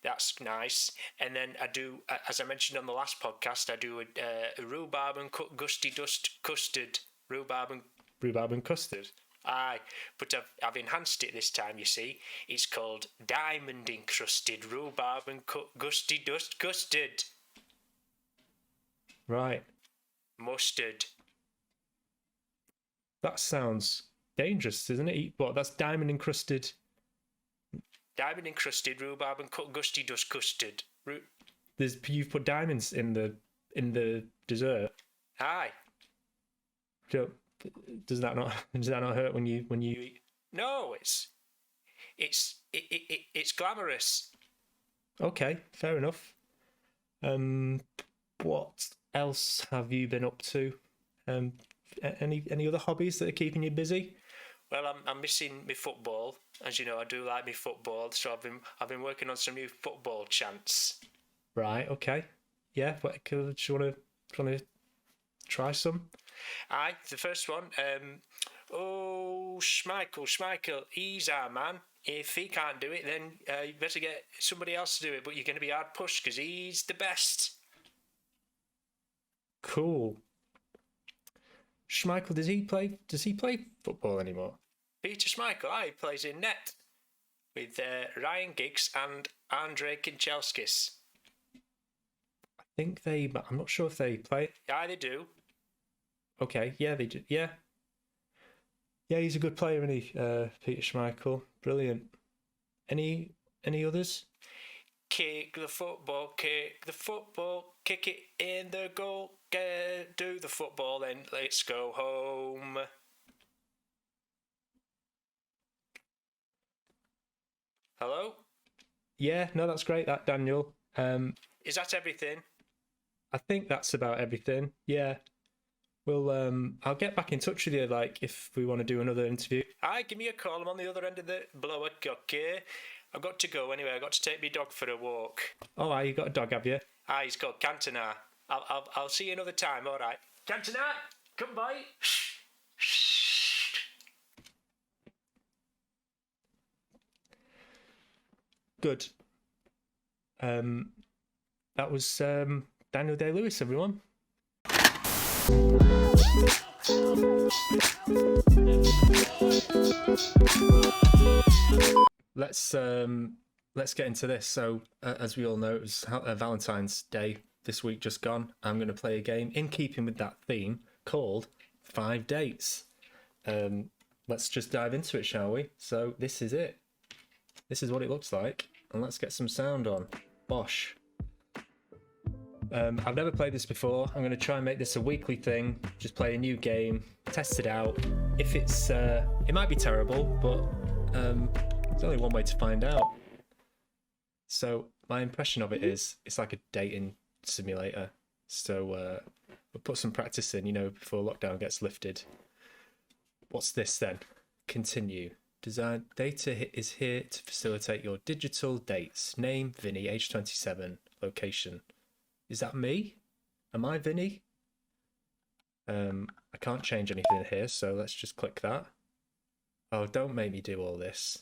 that's nice. And then I do, as I mentioned on the last podcast, I do a rhubarb and gusty dust custard. Rhubarb and custard. Aye, but I've enhanced it this time. You see, it's called diamond encrusted rhubarb and gusty dust custard. Right. Mustard. That sounds dangerous, doesn't it? What? That's diamond encrusted. Diamond encrusted rhubarb and gusty dust custard. You've put diamonds in the dessert. Aye. So, does that not hurt when you eat? No, it's glamorous. Okay, fair enough. What else have you been up to? Any other hobbies that are keeping you busy? Well, I'm missing my football. As you know, I do like my football, so I've been working on some new football chants. Right. Okay. Yeah. What? Do you want to try some? Aye. The first one. Oh, Schmeichel, he's our man. If he can't do it, then you better get somebody else to do it. But you're going to be hard pushed because he's the best. Cool. Schmeichel, does he play football anymore? Peter Schmeichel, he plays in net with Ryan Giggs and Andrei Kinchelskis. I think I'm not sure if they play. Yeah, they do. Okay, yeah, they do. Yeah. Yeah, he's a good player, isn't he? Peter Schmeichel. Brilliant. Any others? Kick the football, kick it in the goal, do the football, then let's go home. Hello? Yeah, no, that's great, that, Daniel. Is that everything? I think that's about everything. Yeah. Well, I'll get back in touch with you, like, if we want to do another interview. Aye, give me a call. I'm on the other end of the blower, okay? I've got to go anyway. I've got to take my dog for a walk. Oh, aye, you got a dog, have you? Aye, he's called Cantona. I'll see you another time, all right? Cantona, come by. Good. That was Daniel Day-Lewis, everyone. Let's get into this. So, as we all know, it was Valentine's Day this week just gone. I'm going to play a game in keeping with that theme called 5 Dates. Let's just dive into it, shall we? So, this is it. This is what it looks like. And let's get some sound on. Bosh. I've never played this before. I'm going to try and make this a weekly thing. Just play a new game, test it out. If it's, it might be terrible, but there's only one way to find out. So my impression of it is it's like a dating simulator. So we'll put some practice in, before lockdown gets lifted. What's this then? Continue. Design data is here to facilitate your digital dates. Name, Vinny, age 27. Location. Is that me? Am I Vinny? I can't change anything here, so let's just click that. Oh, don't make me do all this.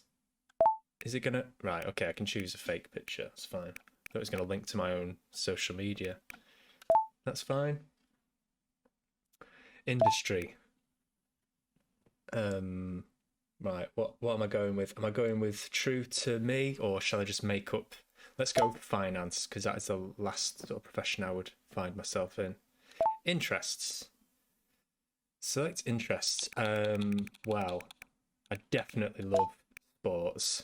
Is it gonna... Right, okay, I can choose a fake picture. That's fine. I thought it was gonna link to my own social media. That's fine. Industry. Right, what am I going with? Am I going with true to me, or shall I just make up? Let's go finance, because that is the last sort of profession I would find myself in. Interests. Select interests. Well, I definitely love sports.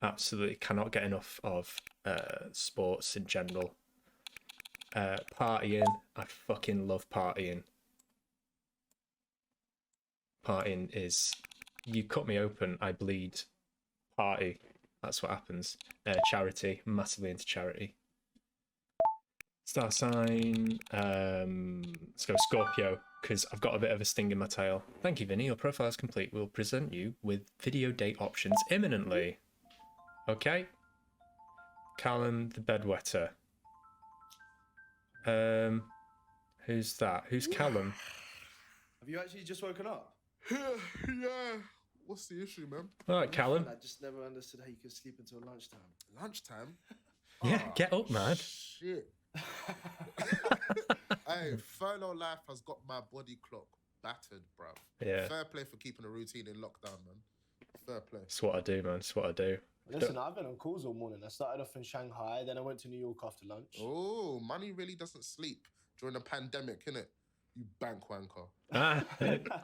Absolutely cannot get enough of sports in general. Partying. I fucking love partying. Partying is... You cut me open, I bleed. Party. That's what happens. Charity. Massively into charity. Star sign. Let's go Scorpio, because I've got a bit of a sting in my tail. Thank you, Vinny. Your profile is complete. We'll present you with video date options imminently. Okay. Callum the bedwetter. Who's that? Who's Callum? Have you actually just woken up? Yeah. What's the issue, man? All right, Callum. I just never understood how you could sleep until lunchtime. Lunchtime? Yeah, get up, man. Shit. Hey, furlough life has got my body clock battered, bruv. Yeah. Fair play for keeping a routine in lockdown, man. Fair play. It's what I do, man. It's what I do. Listen, I've been on calls all morning. I started off in Shanghai, then I went to New York after lunch. Oh, money really doesn't sleep during the pandemic, innit? You bank wanker.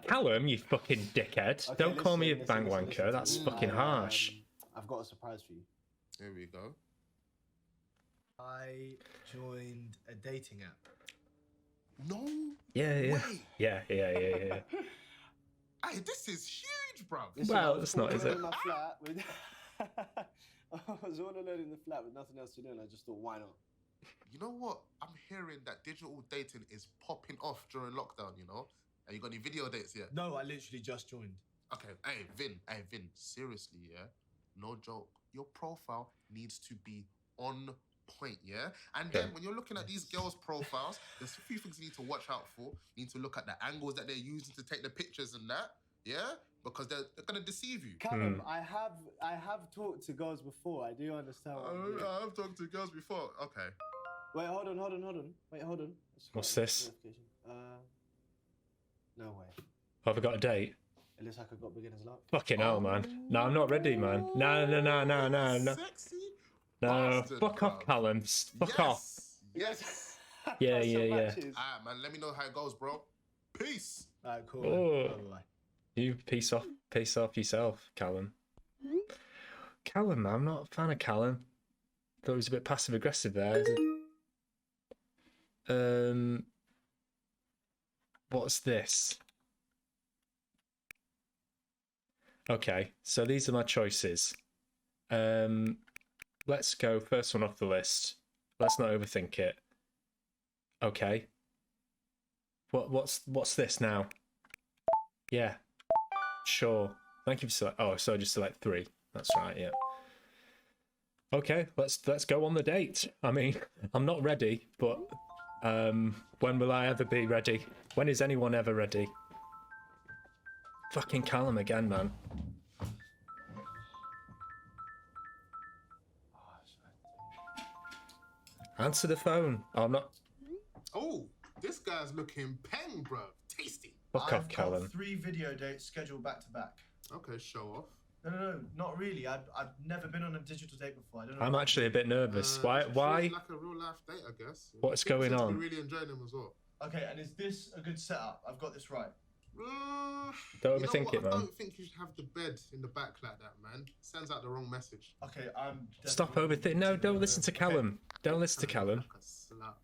Callum, you fucking dickhead. Okay, Don't call me a listen, bank listen, wanker. listen. That's fucking harsh. I've got a surprise for you. Here we go. I joined a dating app. No Yeah. way. Yeah. Hey, this is huge, bruv. Listen, Well, I was it's not, all is alone it? in my flat with... I was all alone in the flat with nothing else to do, and I just thought, why not? You know what? I'm hearing that digital dating is popping off during lockdown, you know? Have you got any video dates yet? No, I literally just joined. Okay, hey, Vin, seriously, yeah? No joke. Your profile needs to be on point, yeah? And then when you're looking at these girls' profiles, there's a few things you need to watch out for. You need to look at the angles that they're using to take the pictures and that, yeah? Because they're going to deceive you. Callum, I have talked to girls before. I do understand. I've talked to girls before. Okay. Wait, hold on. Wait, hold on. What's this? No way. Have I got a date? It looks like I got beginner's luck. Fucking hell, man. No, I'm not ready, man. No. Sexy? No, Bastard, fuck off, bruv. Callum. Fuck off. Yes. Yeah. Alright, man, let me know how it goes, bro. Peace. Alright, cool. Oh. Bye. You piece off yourself, Callum. Callum, man, I'm not a fan of Callum. Thought he was a bit passive aggressive there. What's this? Okay, so these are my choices. Let's go first one off the list. Let's not overthink it. Okay. What's this now? Yeah. Sure. Thank you for select. Oh, so I just select 3. That's right. Yeah. Okay. Let's go on the date. I mean, I'm not ready, but when will I ever be ready? When is anyone ever ready? Fucking Callum again, man. Answer the phone. Oh, I'm not. Oh, this guy's looking peng, bro. Tasty. Fuck off, Callum. Got 3 video dates scheduled back to back. Okay, show off. No, not really. I've never been on a digital date before. I don't know. I'm actually a bit nervous. Why? Feels like a real life date, I guess. What's People going seem to on? be really enjoying them as well. Okay, and is this a good setup? I've got this right. Don't You know overthink what? it, man. I don't think you should have the bed in the back like that, man. Sends out the wrong message. Okay, I'm. Stop definitely- overthinking. No, don't listen to Callum. Don't listen to Callum. Like a slut.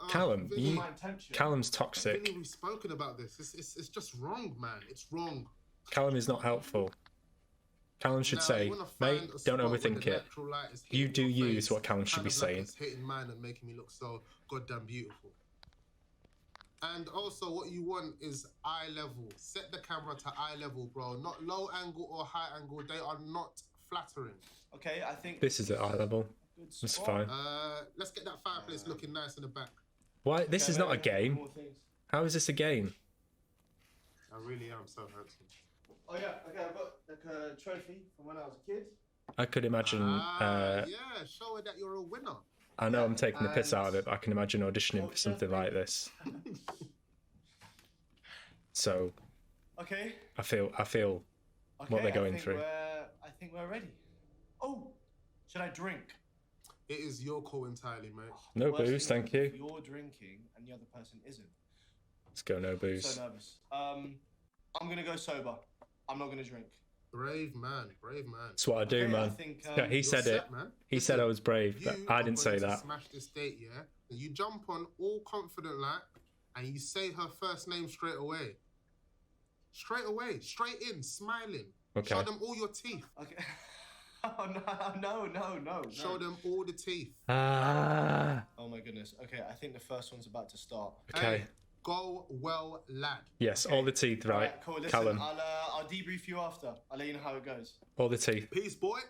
Callum, Vinny, My intention. Callum's toxic. Vinny, we've spoken about this. It's just wrong, man. It's wrong. Callum is not helpful. Callum should Now, say, you wanna mate, find a don't spot where the overthink it. natural light is You hitting do your you is face, what Callum should kind be of like saying. it's hitting mine and making me look so goddamn beautiful. And also, what you want is eye level. Set the camera to eye level, bro. Not low angle or high angle. They are not flattering. Okay, I think This is at eye level. good It's spot. fine. Let's get that fireplace looking nice in the back. Why? This Okay, is wait, not a wait, game. more things. How is this a game? I really am so handsome. Oh yeah, okay, I've got like a trophy from when I was a kid. I could imagine. Yeah, show her that you're a winner. I know I'm taking the piss out of it, And- but I can imagine auditioning for something like this. So Okay. I feel Okay, they're going through. I think we're ready. Oh, should I drink? It is your call entirely, mate. No Worst booze, thing thank is if you. you're drinking and the other person isn't. Let's go, no booze. So nervous. I'm gonna go sober. I'm not gonna drink. Brave man, brave man. That's what I do, Okay, I man. think, Yeah, he You're said it. set, man. He said I was brave, You but I are didn't say going to that. Smash this date, yeah. And you jump on all confident like, and you say her first name straight away. Straight away, straight in, smiling. Okay. Show them all your teeth. Okay. Oh no. Show them all the teeth. Ah. Oh my goodness. Okay, I think the first one's about to start. Okay. Hey, go well, lad. Yes, Okay. all the teeth, right? Alright, cool. Listen, Callum, I'll debrief you after. I'll let you know how it goes. all the teeth. Peace, boy.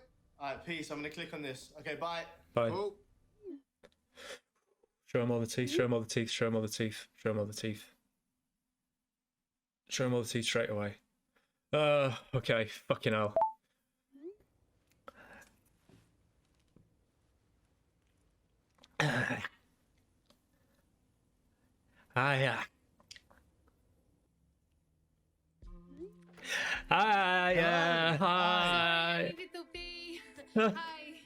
Alright, peace. I'm gonna click on this. Okay, bye. Bye. Oh, Show him all the teeth. Show him all the teeth. Show him all the teeth. Show him all the teeth. Show him all the teeth straight away. Okay. Fucking hell. Hiya. Hiya. Hi. Hi.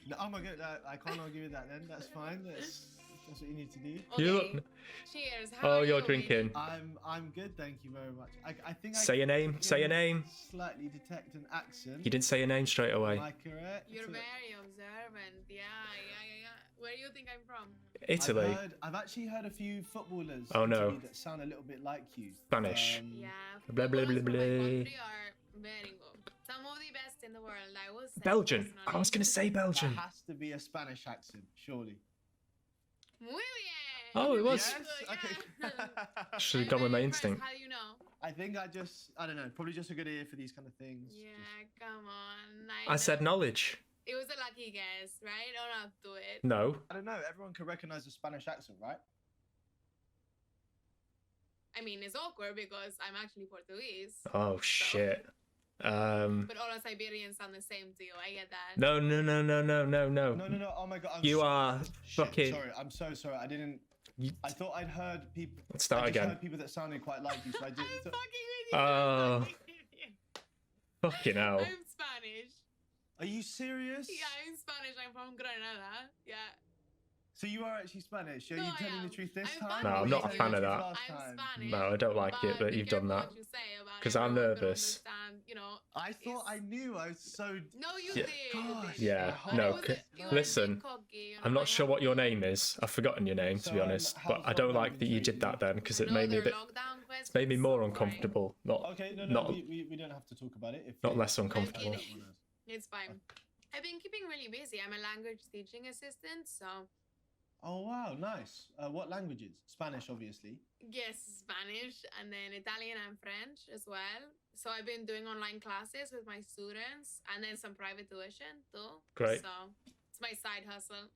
No, oh my god, I can't argue with that then. That's fine. That's what you need to do. You Okay. look. Cheers. How Oh, are you're you? drinking. I'm good, thank you very much. I think I Say your name. can Say your name. Slightly detect an accent. You didn't say your name straight away. Am I correct? You're very observant. Yeah. Where do you think I'm from? Italy. I've actually heard a few footballers Oh, in no. Italy that sound a little bit like you. Spanish. Yeah. Blah, blah, blah, footballers from my blah. country are very good. Some of the best in the world, I will say. Belgian. personally. I was going to say That Belgian. has to be a Spanish accent, surely. Muy bien. Oh, it was. Very good, Okay. yeah. Should have I'm gone with my very impressed. instinct. How do you know? I think I don't know, probably just a good ear for these kind of things. Yeah, come on. I said know. knowledge. It was a lucky guess, right? Don't have to do it. No. I don't know, everyone can recognize the Spanish accent, right? I mean, it's awkward because I'm actually Portuguese. Oh shit. But all the Siberians sound the same to you. I get that. No. No, oh my god. You are Shit, fucking. sorry, I'm so sorry. I didn't. You- I thought I'd heard people. Let's start I just again. heard people that sounded quite like you, so I I'm didn't. fucking with you. Oh. I'm fucking with you. Fucking hell. I'm Spanish. Are you serious? Yeah, I'm Spanish. I'm from Granada. Yeah. So you are actually Spanish? Are No, you I telling am. the truth this I'm time? No, or I'm were not you a telling fan the of truth that. last I'm time? Spanish. No, I don't like it, but be you've done careful that. what you say about 'Cause I'm everyone can nervous. understand, you know. I thought I knew. I was so. No, you Yeah. did. you Gosh. did. Yeah, But no, it was c- you were a bit listen, cocky, you know, I'm not I sure have what your to- name is. I've forgotten your name, to So, be honest. But how's I don't lockdown like that you been did that treating then, because it Another made me a bit. lockdown It's made me question, more so uncomfortable. Not. Okay, no, Not- we don't have to talk about it. If Not if- less if uncomfortable. you don't wanna- It's fine. I've been keeping really busy. I'm a language teaching assistant, so Oh wow, nice. What languages? Spanish, obviously. yes, Spanish and then Italian and French as well. So I've been doing online classes with my students and then some private tuition too. Great. So it's my side hustle.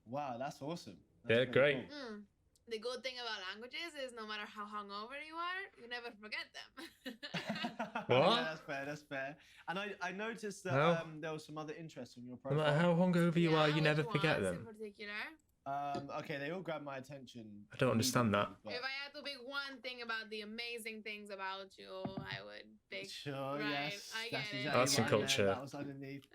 Wow, that's awesome. Yeah, very great. cool. The good thing about languages is no matter how hungover you are, you never forget them. What? Yeah, that's fair. That's fair. And I noticed that No. there was some other interests on your No profile. matter how hungover you are, Yeah, you never which forget ones them. In particular? Okay, they all grabbed my attention. I don't understand that. immediately, but- If I had to pick one thing about the amazing things about you, I would pick. Sure, Right, yes. I That's get it. exactly Arts and what I meant, culture. That was underneath.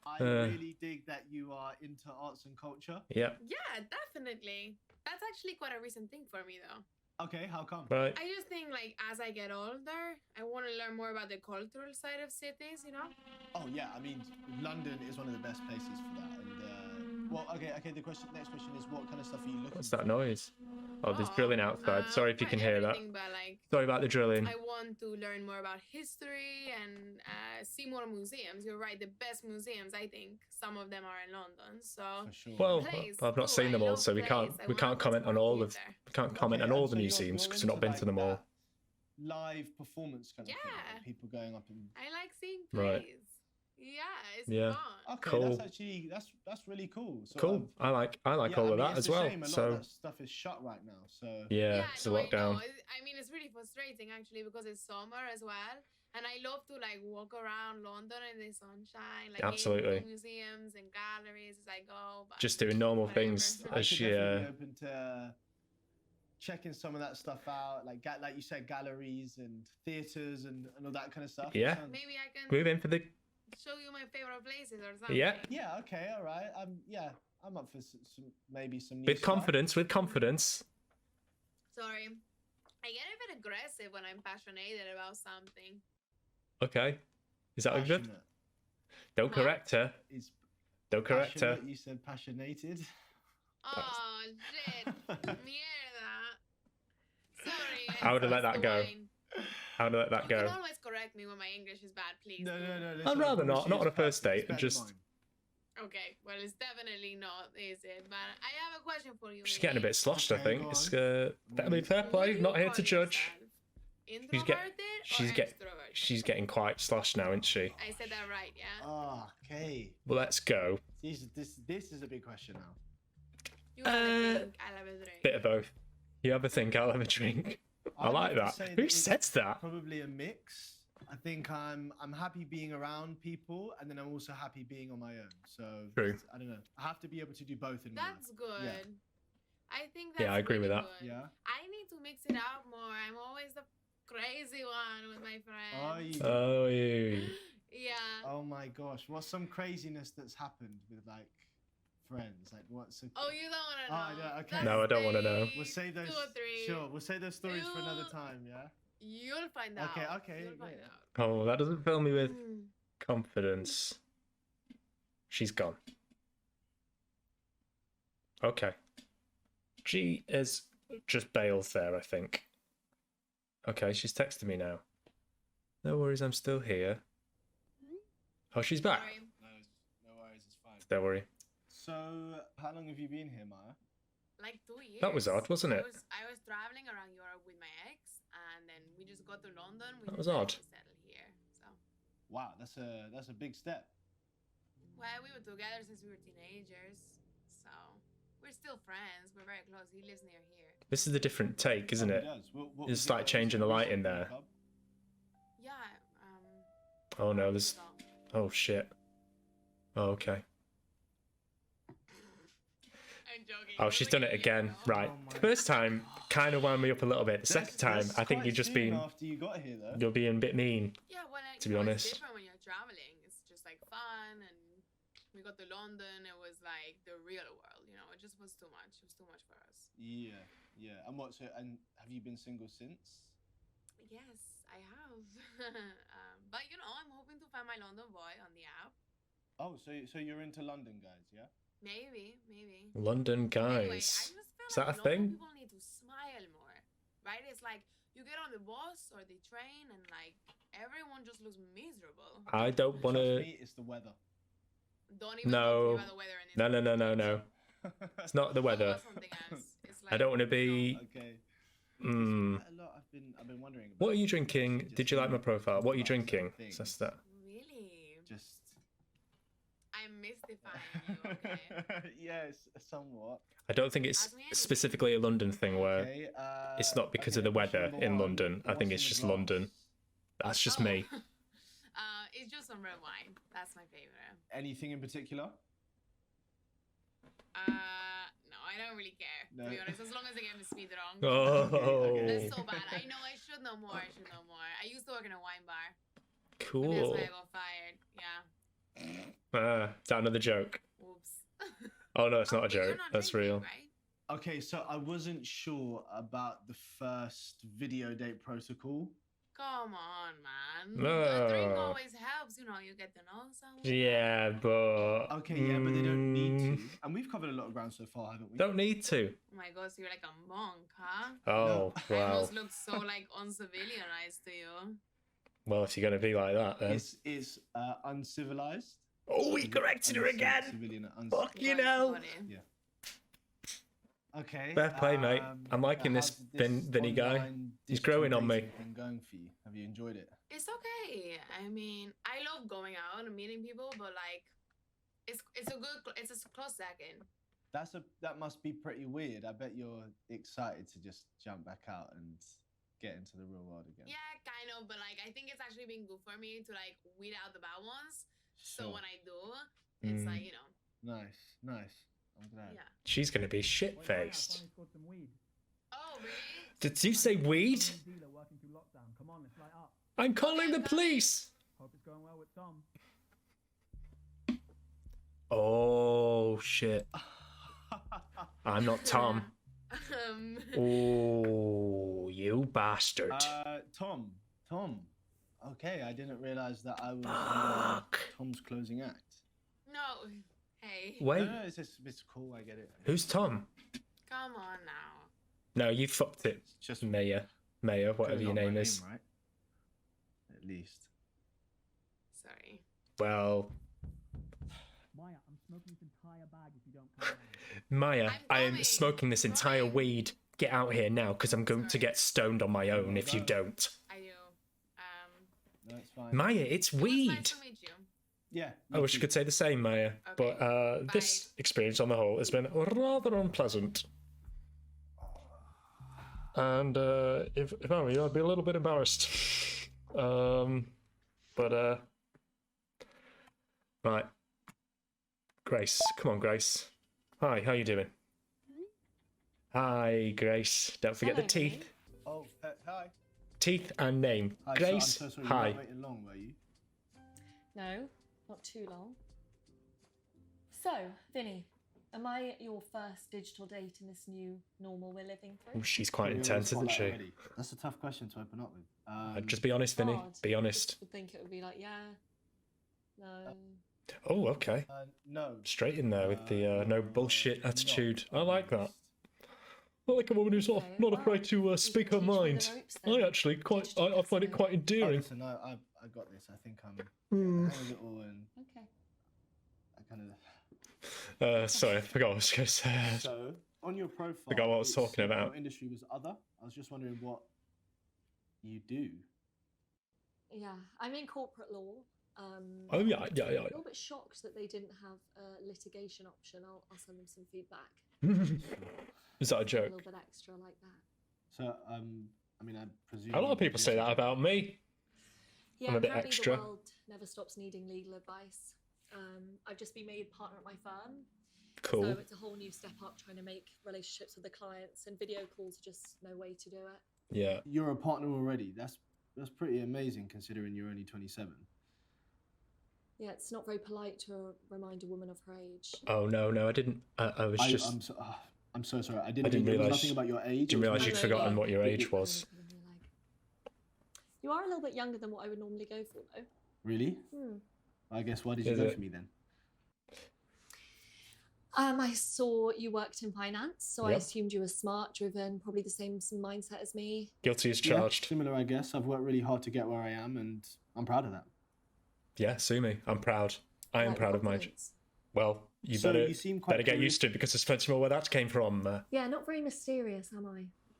I Uh. really dig that you are into arts and culture. Yeah. Yeah, definitely. That's actually quite a recent thing for me, though. Okay, how come? Right. I just think, like, as I get older, I want to learn more about the cultural side of cities, you know? Oh yeah, I mean, London is one of the best places for that. And well, okay. The next question is, what kind of stuff are you looking What's for? that noise? Oh, there's drilling outside. Sorry if you not can hear that. everything, But like, Sorry about the drilling. I want to learn more about history and see more museums. You're right, the best museums, I think, some of them are in London. So For sure. Well, Place, I've not cool, seen them I all, love so we can't place. I we wanna can't go comment to on the all of theatre. we can't comment on Okay, all and the so museums you're because we've not into, been to them all. that live performance kind of thing, Yeah. like people going up and. I like seeing Right. plays. Yeah, it's Yeah. fun. Okay, Cool. that's actually that's really cool. So, Cool. I like yeah, all I of mean, that it's as a well. shame a lot So of that stuff is shut right now. So yeah, it's a no, I lockdown. know. I mean, it's really frustrating actually because it's summer as well, and I love to like walk around London in the sunshine, like Absolutely. into museums and galleries as I go. But Just doing normal whatever. things I as could she. definitely be open to checking some of that stuff out, like you said, galleries and theaters and all that kind of stuff. Yeah. Sounds- Maybe I can Move in for the. show you my favorite places or something. Yeah. Yeah. Okay. All right. I'm up for some maybe some new With stuff. confidence, with confidence. Sorry, I get a bit aggressive when I'm passionate about something. Okay. Is that good? Passionate. Don't correct her. Is Don't correct her. passionate, you said passionated. Oh shit! Mierda. Sorry. I would've let that's that the go. wine. How to let that You go? can always correct me when my English is bad, please. No. I'd rather not on a first date, and just Okay, well, it's definitely not, is it? But I have a question for you. she's getting a Nate. bit sloshed. I Okay, think go it's on. I mean, fair play. Would Not you here to call judge. yourself She's Introverted or extroverted? she's getting quite sloshed now, isn't she? I said that right, yeah? Oh, okay. Well, let's go. This is a big question now. You have a drink, I have a drink. Bit of both. You have a think, I'll have a drink. I I'd like have to that. say Who it's says that? Probably a mix. I think I'm happy being around people, and then I'm also happy being on my own. So True. I don't know. I have to be able to do both in my life. That's good. Yeah. I think that's Yeah, I agree with really that. good. Yeah. I need to mix it up more. I'm always the crazy one with my Oh, friends. Oh, you. Yeah. Oh my gosh! What's some craziness that's happened with like friends? Like what's? Oh, you don't want to know. Oh, yeah, okay. No, I don't wanna know. We'll say those. 2 or 3. Sure, we'll say those stories for another You- time. Yeah. You'll find out. Okay, You'll find yeah. out. Oh, that doesn't fill me with Mm. confidence. She's gone. Okay. She is just bailed there, I think. Okay, she's texting me now. No worries, I'm still here. Oh, she's back. Sorry. No worries, it's fine. Don't worry. So, how long have you been here, Maya? Like 2 years. That was odd, wasn't it? I was traveling around Europe with my ex, and then we just got to London. We That was decided odd. to settle here. So, Wow, that's a big step. well, we were together since we were teenagers, so we're still friends. We're very close. He lives near here. This is a different take, isn't Oh, it? does. What It's was like changing the light in recent there. breakup? Yeah. Oh no, there's. so- Oh shit. Oh, okay. I'm joking. Oh, she's done it again. Right. Oh my First time kind of wound me up a little bit. The second time, That's I think quite you're just soon being after you got here, though. you're being a bit mean. Yeah, well, To be you know, honest. it's different when you're traveling. It's just like fun, and we got to London. It was like the real world. You know, it just was too much. It was too much for us. Yeah. And and have you been single since? Yes, I have. But you know, I'm hoping to find my London boy on the app. Oh, so you're into London guys, yeah? Maybe. London Anyway, I guys. just feel Is that like a thing? London people need to smile more, right? It's like you get on the bus or the train, and like everyone just looks miserable. I don't want Trust to. me, it's the weather. Don't even No. talk about the weather. In this No. conversation. It's not the Talk weather. about something else. It's I don't want to be. Okay. Hmm. A lot I've been wondering about. What are you drinking? Just Did you like my thinking profile? What are you about drinking? things. That's that. Really? Just I'm mystifying you, okay? yes, somewhat. I don't think it's Ask me anything. specifically a London thing where Okay, it's not because of okay, the weather question in number London. I one, think what's it's in the just glass? London. That's just Oh. me. It's just some red wine. That's my favorite. Anything in particular? No, I don't really care. No. To be honest, as long as they get the speed wrong. Oh, That's so bad. I know I should know more. I used to work in a wine bar. Maybe cool. that's why I got fired. Yeah. Is that another joke? Oops. Oh no, it's not a But you're joke. not That's drinking, real. Right? Okay, so I wasn't sure about the first video date protocol Come on, man. A drink always helps, you know, you get to know someone. Yeah, but... Okay, yeah, but they don't need to. And we've covered a lot of ground so far, haven't we? Don't need to. Oh my God, so you're like a monk, huh? Oh, I wow. almost look so like uncivilianized to you. Well, if you're going to be like that, then... It's uncivilized. Oh, we corrected her again! Civilian, Fuck you know! Yeah. Okay. Fair play, mate. I'm liking this Vinny guy. online He's growing on me. digital dating been going for you? Have you enjoyed it? It's okay. I mean, I love going out and meeting people, but like, it's a close second. That must be pretty weird. I bet you're excited to just jump back out and get into the real world again. Yeah, kind of, but like, I think it's actually been good for me to like weed out the bad ones. So Sure. when I do, it's like, you know. Nice. I'm glad. Yeah. She's going to be shit-faced. Oh, really? Did you say weed? I'm calling the police! Hope it's going well with Tom. Oh, shit. I'm not Tom. Oh, you bastard. Tom. Okay, I didn't realize that I was Fuck. Tom's closing act. No. Hey. Wait, No, it's cool. I get it. who's Tom? Come on now. No, you fucked it. It's just Mayor, whatever goes your on my name is. right? At least. Sorry. Well, Maya, I'm smoking this entire bag if you don't come around. Maya, I am coming. smoking this entire Right. weed. Get out here now, because I'm going to Sorry. get stoned on my own if you don't. I do. No, it's fine. Maya, it's It was weed. nice to meet you. Yeah. I wish I could say the same, Maya. Okay, But this experience on the whole has been rather unpleasant. And if I were you, I'd be a little bit embarrassed. Right. Grace. Come on, Grace. Hi, how you doing? Hi, Grace. Don't forget the Hello, teeth. Vinny. Oh, hi. Teeth and name. Hi. Grace, So I'm so sorry. hi. You weren't waiting long, were you? No, not too long. So, Vinny, am I your first digital date in this new normal we're living Oh, through? she's quite You're on the intense, isn't spotlight she? already. That's a tough question to open up with. Just be honest, Vinny. Hard. Be honest. Just would think it would be like, yeah, no. Oh, okay. No. Straight in there with the no bullshit not attitude. I honest. like that. I like a woman who's Okay, not well, afraid to you speak can her teach me the mind. ropes I then. actually quite, Teach you I find it to- quite Oh, endearing. listen, I got this. I think I'm Hmm. I have it all, and Okay. I kind of. Sorry, I forgot what I was going to say. So on your profile, Forgot what I was it talking said about. Your industry was other. I was just wondering what you do. Yeah, I'm in corporate law. Oh, yeah. I'm a little bit shocked that they didn't have a litigation option. I'll send them some feedback. Is that a A joke? little bit extra like that. So I mean, I presume A lot of people say that about me. Yeah, I'm a bit apparently extra. the world never stops needing legal advice. I've just been made partner at my firm. Cool. So it's a whole new step up trying to make relationships with the clients, and video calls are just no way to do it. Yeah. You're a partner already. That's pretty amazing considering you're only 27. Yeah, it's not very polite to remind a woman of her age. Oh, no, I didn't. I was just... I'm so sorry. I didn't didn't mean, it was realise- nothing about your age. Didn't It was realise more you'd no, forgotten yeah. what your Yeah, age yeah. was. You are a little bit younger than what I would normally go for, though. Really? I guess why did you Is go it? for me then? I saw you worked in finance, so I Yep. assumed you were smart, driven, probably the same mindset as me. Guilty as Yeah, charged. similar, I guess. I've worked really hard to get where I am, and I'm proud of that. Yeah, sue me. I'm proud. I am Like proud of my... confidence. Well, you So better you seem quite better get curious- used to it because it's supposed to know where that came from. Yeah, not very mysterious, am I?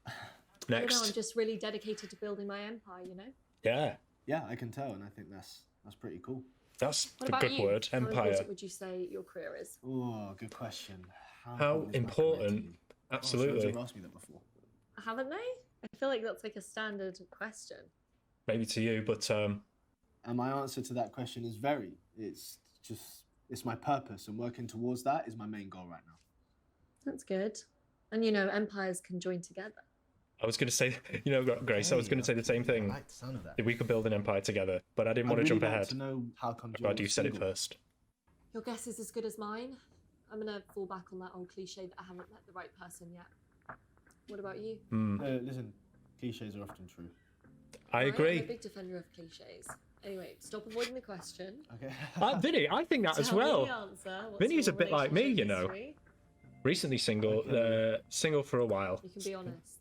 I don't know, I'm Next. just really dedicated to building my empire, you know? Yeah, Yeah, I can tell, and I think that's pretty cool. that's What the about good you? word. How Empire. important would you say your career is? Oh, good question. How is my career to important? you? Absolutely. Oh, someone's asked me that before. Haven't they? I feel like that's like a standard question. Maybe to you, but And my answer to that question is very. It's my purpose, and working towards that is my main goal right now. That's good. And you know, empires can join together. I was going to say, you know, Grace, I was going to say the same I thing. like the sound of that. If we could build an empire together, but I didn't want to I'd jump really like ahead. to know how come Glad you're you said it single. first. Your guess is as good as mine. I'm gonna fall back on that old cliche that I haven't met the right person yet. What about you? Hmm. Listen, cliches are often true. I I'm agree. a big defender of cliches. Anyway, stop avoiding the question. Okay. Vinny, I think that as Tell me well. the answer. What's Vinny's a your bit like me, you know. relationship history? Recently single, Okay. single for a while. You can be honest.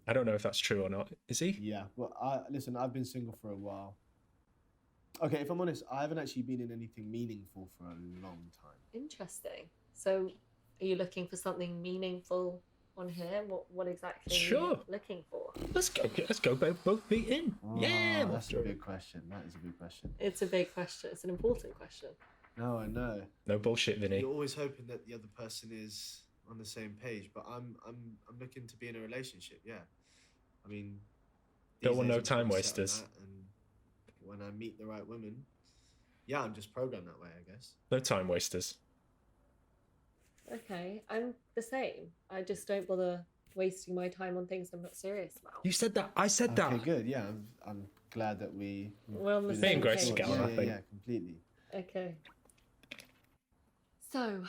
I don't know if that's true or not. Is he? Yeah. Well, listen. I've been single for a while. Okay, if I'm honest, I haven't actually been in anything meaningful for a long time. Interesting. So, are you looking for something meaningful on here? What exactly are Sure. you looking for? Let's go both be in. Yeah. Oh, that's a big question. That is a big question. It's a big question. It's an important question. No, I know. No bullshit, Vinny. You're always hoping that the other person is on the same page, but I'm looking to be in a relationship. Yeah, I mean, Don't these want days no I'm time pretty set on wasters. that, and when I meet the right woman, yeah, I'm just programmed that way, I guess. No time wasters. Okay, I'm the same. I just don't bother wasting my time on things I'm not serious about. You said that. I said that. Okay, good. Yeah, I'm glad that We're on the we same and Grace page. together, Yeah, I think. yeah, completely. Okay. So,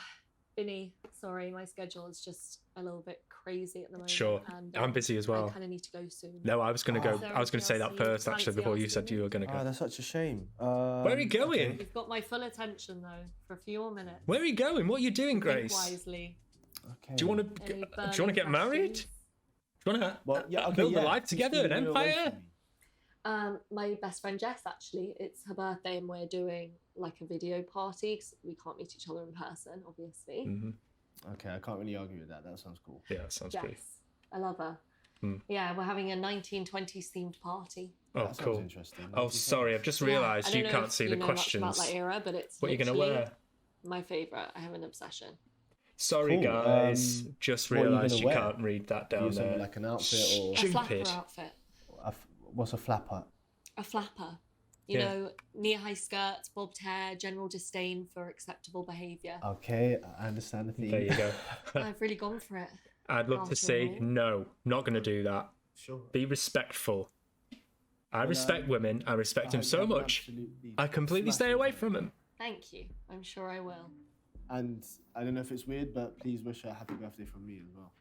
Vinny, sorry, my schedule is just a little bit crazy at the moment. Sure. And, I'm busy as well. I kind of need to go soon. No, I was gonna go. Is there I was gonna say anything that else first, you actually, fancy before you asking said you were gonna go. that's such a shame. Where are you going? You've got my full attention though for a few more minutes. Where are you going? What are you doing, Think Grace? wisely. Okay. Do you want to? Any Do you burning want to get married? questions? Do you want to Well, yeah, okay, build a yeah. life Just together, an leave me away empire? from me. My best friend Jess, actually, it's her birthday and we're doing like a video party 'cause we can't meet each other in person, obviously. Mhm. Okay, I can't really argue with that. That sounds cool. Yeah, that sounds Jess, pretty. I love her. Hmm. Yeah, we're having a 1920s themed party. Oh, That sounds cool. interesting. Oh, sorry, I've just realised I don't you know can't if see you the know much about questions. that era, but it's What are you gonna literally wear? my favourite. I have an obsession. Sorry, Cool. guys. Just what are you realised gonna you wear? can't read that Are down you something there. like an outfit or A flapper Stupid. outfit. what's a flapper? A flapper. You Yeah. know, knee-high skirts, bobbed hair, general disdain for acceptable behaviour. Okay, I understand the theme. There you go. I've really gone for it. I'd love to After say all. no, not going to do that. Sure. Be respectful. I Well, respect women. I respect him so much. I completely stay away from him. Thank you. I'm sure I will. And I don't know if it's weird, but please wish her a happy birthday from me as well.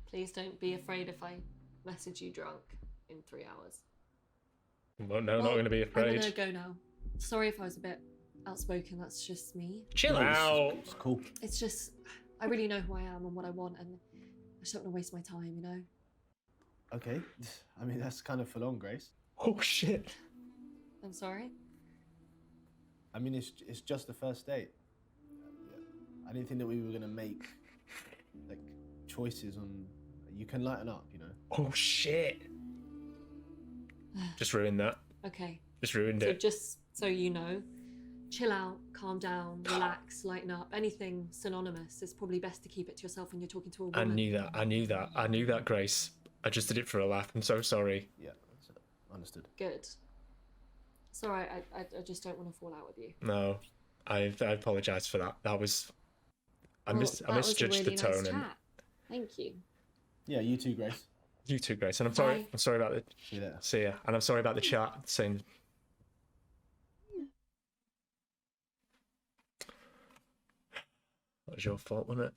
Please don't be afraid if I message you drunk in 3 hours. Well, no, not going to be I'm afraid. gonna go now. Sorry if I was a bit outspoken. That's just me. Chill No, out. It's cool. It's just I really know who I am and what I want, and I just don't want to waste my time. You know. Okay. I mean, that's kind of full on, Grace. Oh shit. I'm sorry. I mean, it's just the first date. I didn't think that we were gonna make like choices on. You can lighten up, you know. Oh shit. Just ruined that. Okay. Just ruined So it. just so you know, chill out, calm down, relax, lighten up. Anything synonymous, it's probably best to keep it to yourself when you're talking to a woman. I knew that. I knew that. I knew that, Grace. I just did it for a laugh. I'm so sorry. Yeah, that's it. Understood. Good. It's alright. I just don't want to fall out with you. No, I apologise for that. That was. I Well, misjudged that was a the really tone. nice And chat. Thank you. Yeah, you too, Grace. you too, Grace. And I'm sorry. Bye. I'm sorry about the. See you later. See ya. And I'm sorry about the chat. Saying. That was your fault, wasn't it?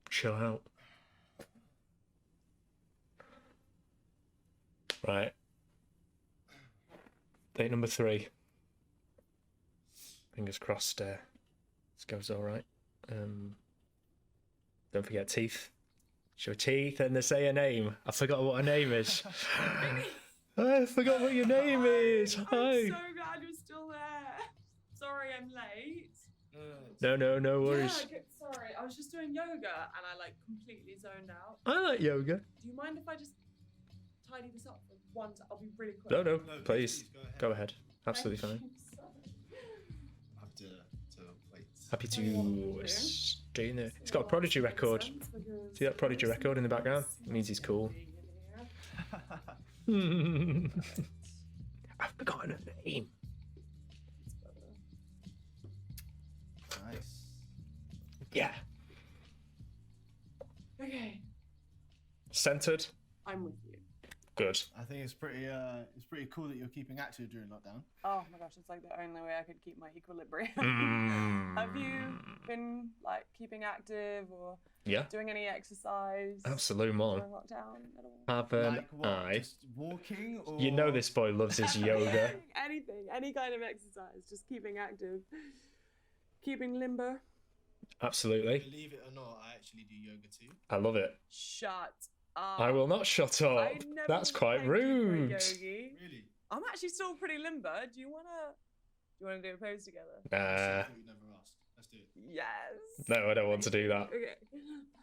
Chill out. Right. Date number 3. Fingers crossed. This goes all right. Don't forget teeth. Show teeth and they say her name. I forgot what her name is. I forgot what your name is. Hi. I'm so glad you're still there. Sorry I'm late. No worries. Yeah, okay, sorry, I was just doing yoga and I like completely zoned out. I like yoga. Do you mind if I just tidy this up for one time? I'll be really quick. No, please. Go ahead. Absolutely fine. I have to wait. Happy to stay in there. He's got a Prodigy record. See that Prodigy record in the background? It means he's cool. I've forgotten her name. Nice. Yeah. Okay, Centered. I'm with you. Good. I think it's pretty cool that you're keeping active during lockdown. Oh my gosh, it's like the only way I could keep my equilibrium. Mm. Have you been like keeping active or Yeah. doing any exercise? Absolute mon. During lockdown at all? Haven't Like what? I? Just walking or You know this boy loves his yoga. Anything, any kind of exercise, just keeping active, keeping limber. Absolutely. Believe it or not, I actually do yoga too. I love it. Shut up. I will not shut up. I never That's quite pegged you for a rude. yogi. Really? I'm actually still pretty limber. Do you wanna do a pose together? I Nah. thought you'd never asked. Let's do it. Yes. No, I don't want to do that. Okay.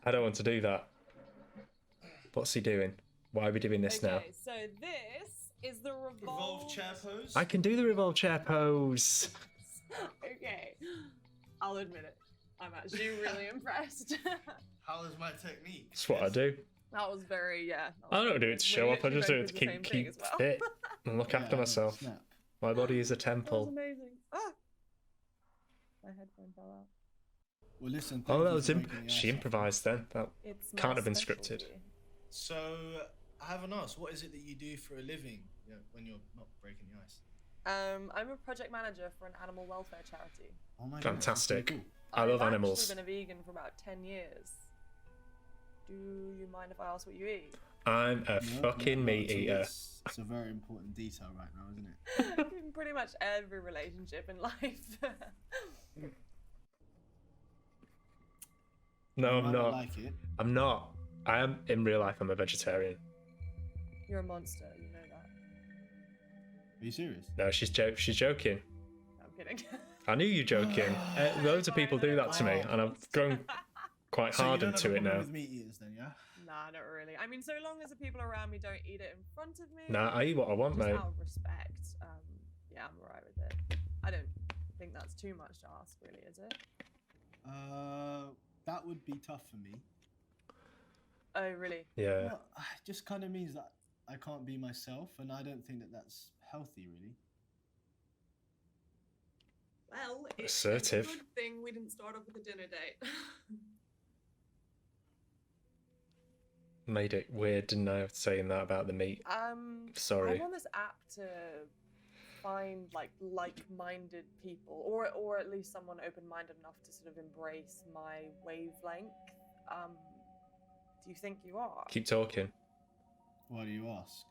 I don't want to do that. What's he doing? Why are we doing this now? Okay, so this is the Revolve chair pose. I can do the revolve chair pose. Okay, I'll admit it. I'm actually really impressed. How is my technique? That's what I do. That was very I don't do it to show up. I just do it to keep fit and look after myself. Snap. My body is a That was temple. amazing. Ah! My headphone fell out. Well, listen. Oh, thank that you was for breaking the she ice. improvised then. That It's can't my have been scripted. specialty. So, I haven't asked. What is it that you do for a living? Yeah, when you're not breaking the ice. I'm a project manager for an animal welfare charity. Oh my Fantastic. God, that's I love I've animals. actually been a vegan for about 10 years. Do you mind if I ask what you eat? I'm a pretty cool. fucking meat eater. It's a very important detail right now, isn't it? In pretty much every relationship in life. No, You I'm might not. like it. I'm not. I am in real life. I'm a vegetarian. You're a monster, you know that. Are you serious? No, she's joking. I'm kidding. I knew you joking. Loads of people do that to me, and I've grown quite So you hard don't have a into it problem now. with meat eaters then, yeah? Nah, not really. I mean, so long as the people around me don't eat it in front of me. Nah, I eat what I want, just mate. out of respect. Yeah, I'm alright with it. I don't think that's too much to ask, really, is it? That would be tough for me. Oh, really? Yeah. Well, it just kind of means that I can't be myself, and I don't think that that's healthy, really. Well, it's Assertive. a good thing we didn't start off with a dinner date. Made it weird, didn't I, saying that about the meat? Sorry. I'm on this app to find like-minded people, or at least someone open-minded enough to sort of embrace my wavelength. Do you think you are? Keep talking. Why do you ask?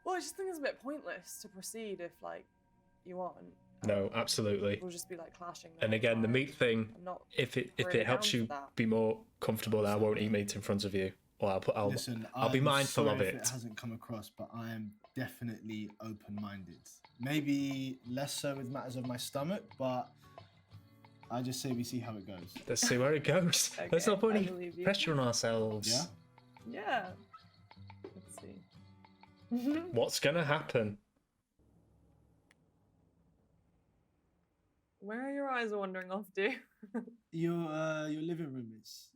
Well, I just think it's a bit pointless to proceed if like you aren't. No, absolutely. We'll just be like clashing. And again, the meat thing, I'm not if it really helps down you for that. be more comfortable, then I won't eat meat in front of you. Or I'll Listen, I'll be I'm mindful sorry of if it. It hasn't come across, but I am definitely open-minded. Maybe less so with matters of my stomach, but I just say we see how it goes. Let's see where it goes. Let's Okay, not put I any believe you. pressure on ourselves. Yeah. Yeah. Let's see. What's gonna happen? Where are your eyes wandering off to? Your living room is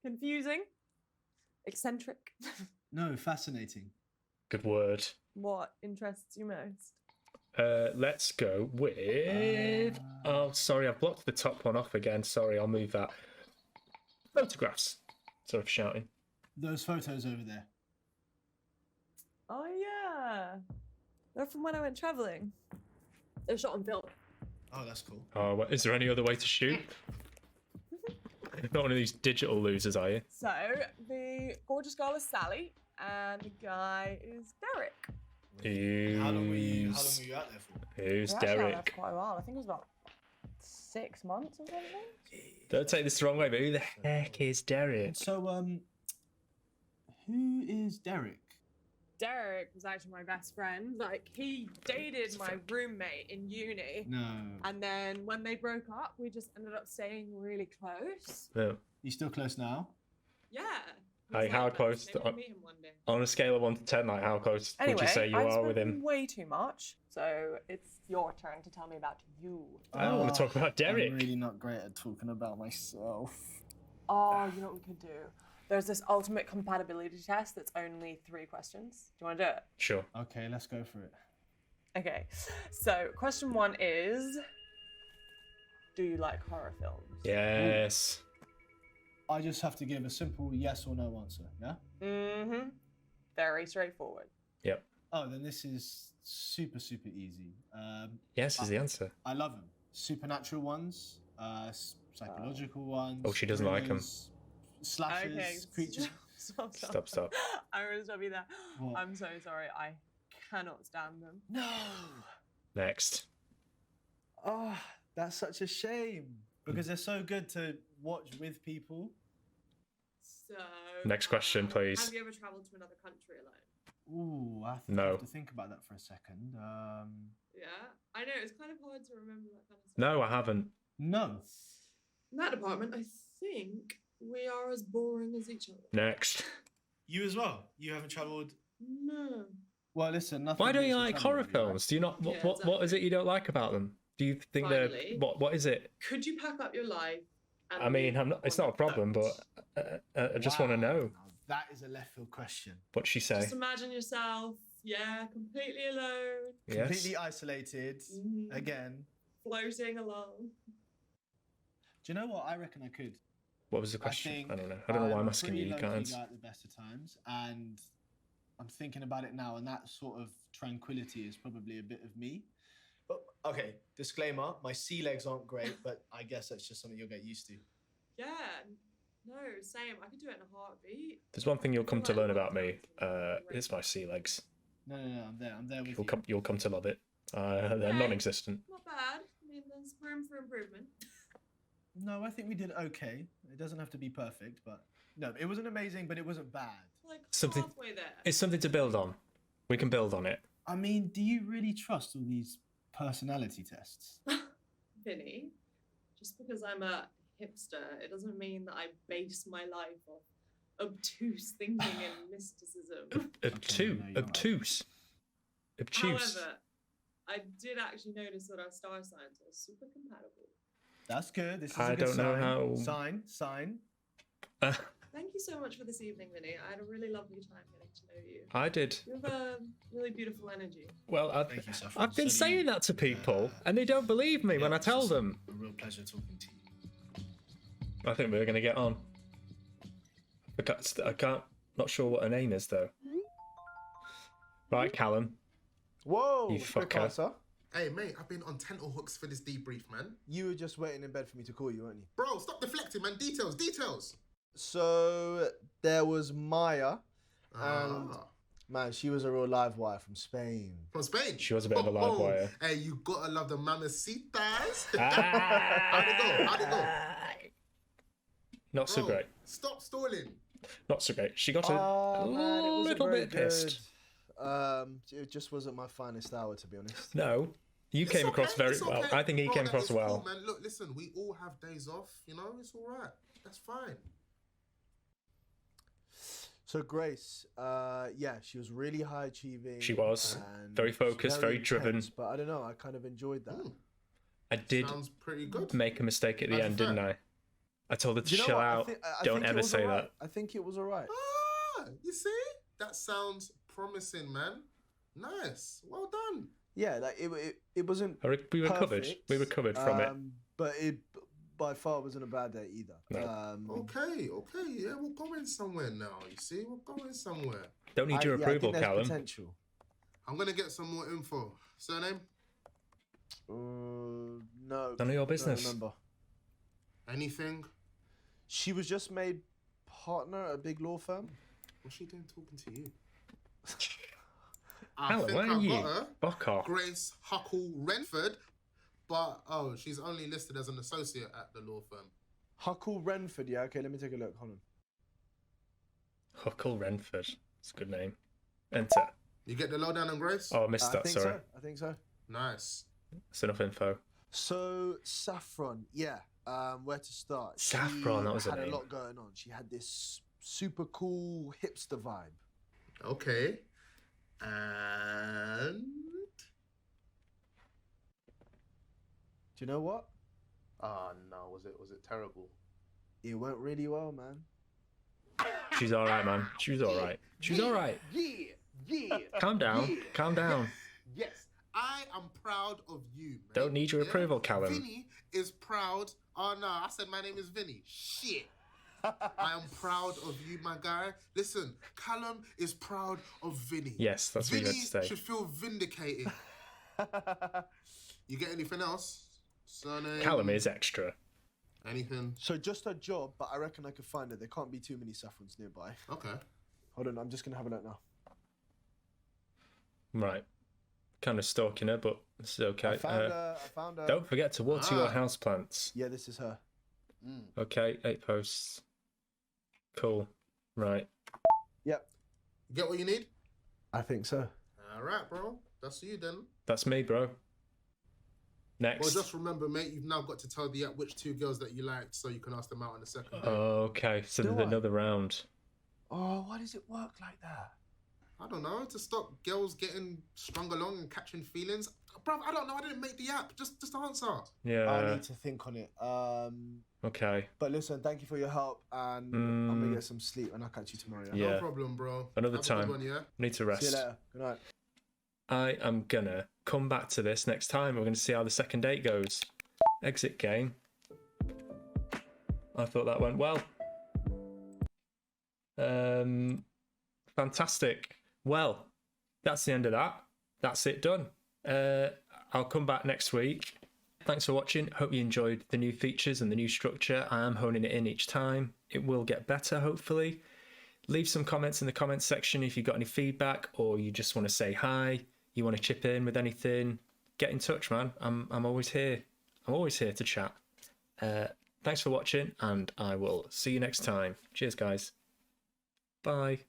Confusing. Eccentric. no fascinating. Good word. What interests you most? Let's go with. Oh, sorry, I've blocked the top one off again. Sorry, I'll move that. Photographs. Sort of shouting. Those photos over there. Oh yeah. They're from when I went travelling. They're shot on film. Oh, that's cool. Oh, is there any other way to shoot? Not one of these digital losers, are you? So the gorgeous girl is Sally, and the guy is Derek. How long were you out Who's there for? who's We're actually out there Derek? for quite a while. I think it was about 6 months or something. Don't take this the wrong way, but who the heck is Derek? So, who is Derek? Derek was actually my best friend. Like, he dated my roommate in uni. No. And then when they broke up, we just ended up staying really close. No. You still close now? Yeah. Like, how close? Maybe I'll meet him one day. On a scale of 1 to 10, like how close Anyway, would you say you I've are with spoken him? way too much, so it's your turn to tell me about you. I don't want to talk about Derek. I'm really not great at talking about myself. Oh, you know what we could do? There's this ultimate compatibility test that's only 3 questions. Do you want to do it? Sure. Okay, let's go for it. Okay, so question 1 is, do you like horror films? Yes. I just have to give a simple yes or no answer, yeah? Mm-hmm. Very straightforward. Yep. Oh, then this is super, super easy. Yes is the answer. I love them. Supernatural ones, psychological ones. Oh, she doesn't like 'em. thrillers, Slashers, Okay, creatures. Stop. I'm going to stop you there. What? I'm so sorry. I cannot stand them. No. Next. Oh, that's such a shame because they're so good to watch with people. So. Next question, please. Have you ever travelled to another country alone? Ooh, I have to think about that for a second. Yeah, I know it's kind of hard to remember that kind of stuff. No, I haven't. No. In that department, I think we are as boring as each other. Next. You as well. You haven't travelled. No. Well, listen. Nothing. Why don't you beats a like travel horror with you, right? films? Do you not? Yeah, What is it you don't like about them? Do you think they're Finally. what is it? Could you pack up your life? And I mean, leave I'm not. It's on not a problem, boat? but I just want to know. Now, that is a left field question. What'd she say? Just imagine yourself, completely alone, Yes. Completely isolated. Mhm. Again. floating along. Do you know what? I reckon I could. What was the question? I don't know. I don't know why I'm asking pretty you low-key guys. guy at the best of times, and I'm thinking about it now, and that sort of tranquility is probably a bit of me. But okay, disclaimer: my sea legs aren't great, but I guess that's just something you'll get used to. Yeah, no, same. I could do it in a heartbeat. There's one thing you'll come to learn about me. It's my sea legs. No, I'm there. I'm there with you. You'll come to love it. They're Okay. non-existent. Not bad. I mean, there's room for improvement. No, I think we did okay. It doesn't have to be perfect, but no, it wasn't amazing, but it wasn't bad. Like Something- halfway there. It's something to build on. We can build on it. I mean, do you really trust all these personality tests? Vinny, just because I'm a hipster, it doesn't mean that I base my life off obtuse thinking and mysticism. Obtuse. However, I did actually notice that our star signs are super compatible. That's good. This is I a good don't know sign. how- Sign. Thank you so much for this evening, Vinny. I had a really lovely time getting to know you. I did. You have a really beautiful energy. Well, Thank you, Saffron. I've been So do you. saying that to people, and they don't believe me when I it's tell just them. A real pleasure talking to you. I think we're going to get on. I can't. Not sure what her name is though. Right, Callum. Whoa, You quick fucker. answer. Hey, mate, I've been on tenterhooks for this debrief, man. You were just waiting in bed for me to call you, weren't you? Bro, stop deflecting, man. Details. So there was Maya, and Ah. man, she was a real live wire from Spain. From Spain. She was a bit of a live wire. Hey, you gotta love the mamacitas. Ah. How'd it go? Not so Bro, great. Stop stalling. Not so great. She got a Oh, man, it wasn't little very bit pissed. It just wasn't my finest hour, to be honest. No, you It's came across okay, very it's well. okay. I think he Bro, came that across is well. Cool, man. Look, listen, we all have days off, you know? It's all right. That's fine. So Grace, yeah, she was really high achieving. She was. and Very focused, very driven. intense, but I don't know, I kind of enjoyed that. I did Sounds pretty good. make a mistake at the That's end, fair. didn't I? I told her to Do you know chill what? out. I Don't think it ever was say alright. that. I think it was alright. Ah, you see? That sounds promising, man. Nice. Well done. Yeah, like it wasn't. We recovered. perfect, We recovered from it. But it by far wasn't a bad day either. No. Okay. Yeah, we're going somewhere now. You see? We're going somewhere. Don't need your I approval, think there's Callum. potential. I'm going to get some more info. Surname? No. None of your business. Don't remember. Anything? She was just made partner at a big law firm. What's she doing talking to you? Callum, where are you? Fuck off. Grace Huckle Renford, but she's only listed as an associate at the law firm. Huckle Renford, yeah. Okay, let me take a look. Hold on. Huckle Renford. It's a good name. Enter. You get the lowdown on Grace? Oh, I missed that. Sorry. I think so. Nice. That's enough info. So Saffron, yeah. Where to start? Saffron, that was she her had name. a lot going on. She had this super cool hipster vibe. Okay. And Do you know what? no, was it terrible? It went really well, man. She's all right, man. She's all right. She's all right. Yeah. Calm down. Yeah. Calm down. Yes. I am proud of you, man. Don't need your approval, Callum. Vinny is proud. Oh no, I said my name is Vinny. Shit. I am proud of you, my guy. Listen, Callum is proud of Vinny. Yes, that's what you Vinny meant to say. should feel vindicated. You get anything else? Surname? Callum is extra. Anything? So just a job, but I reckon I could find it. There can't be too many saffrons nearby. Okay. Hold on, I'm just gonna have a look now. Right. Kind of stalking her, but this is okay. I found her. Don't forget to water your houseplants. Yeah, this is her. Okay, 8 posts. Cool. Right. Yep. You get what you need? I think so. All right, bro. That's you then. That's me, bro. Next. Well, just remember, mate, you've now got to tell the app which 2 girls that you liked so you can ask them out on the second day. Okay, so there's another round. Oh, why does it work like that? I don't know, to stop girls getting strung along and catching feelings. Bruv, I don't know, I didn't make the app. Just answer. Yeah. I need to think on it. Okay. But listen, thank you for your help, and I'm gonna get some sleep, and I'll catch you tomorrow. Yeah. No problem, bro. Another Have a good time. one, yeah? Need to rest. See you later. Good night. I am gonna come back to this next time. We're gonna see how the second date goes. Exit game. I thought that went well. Fantastic. Well, that's the end of that. That's it done. I'll come back next week. Thanks for watching. Hope you enjoyed the new features and the new structure. I am honing it in each time. It will get better, hopefully. Leave some comments in the comments section if you've got any feedback, or you just want to say hi, you want to chip in with anything. Get in touch, man. I'm always here. I'm always here to chat. Thanks for watching, and I will see you next time. Cheers, guys. Bye.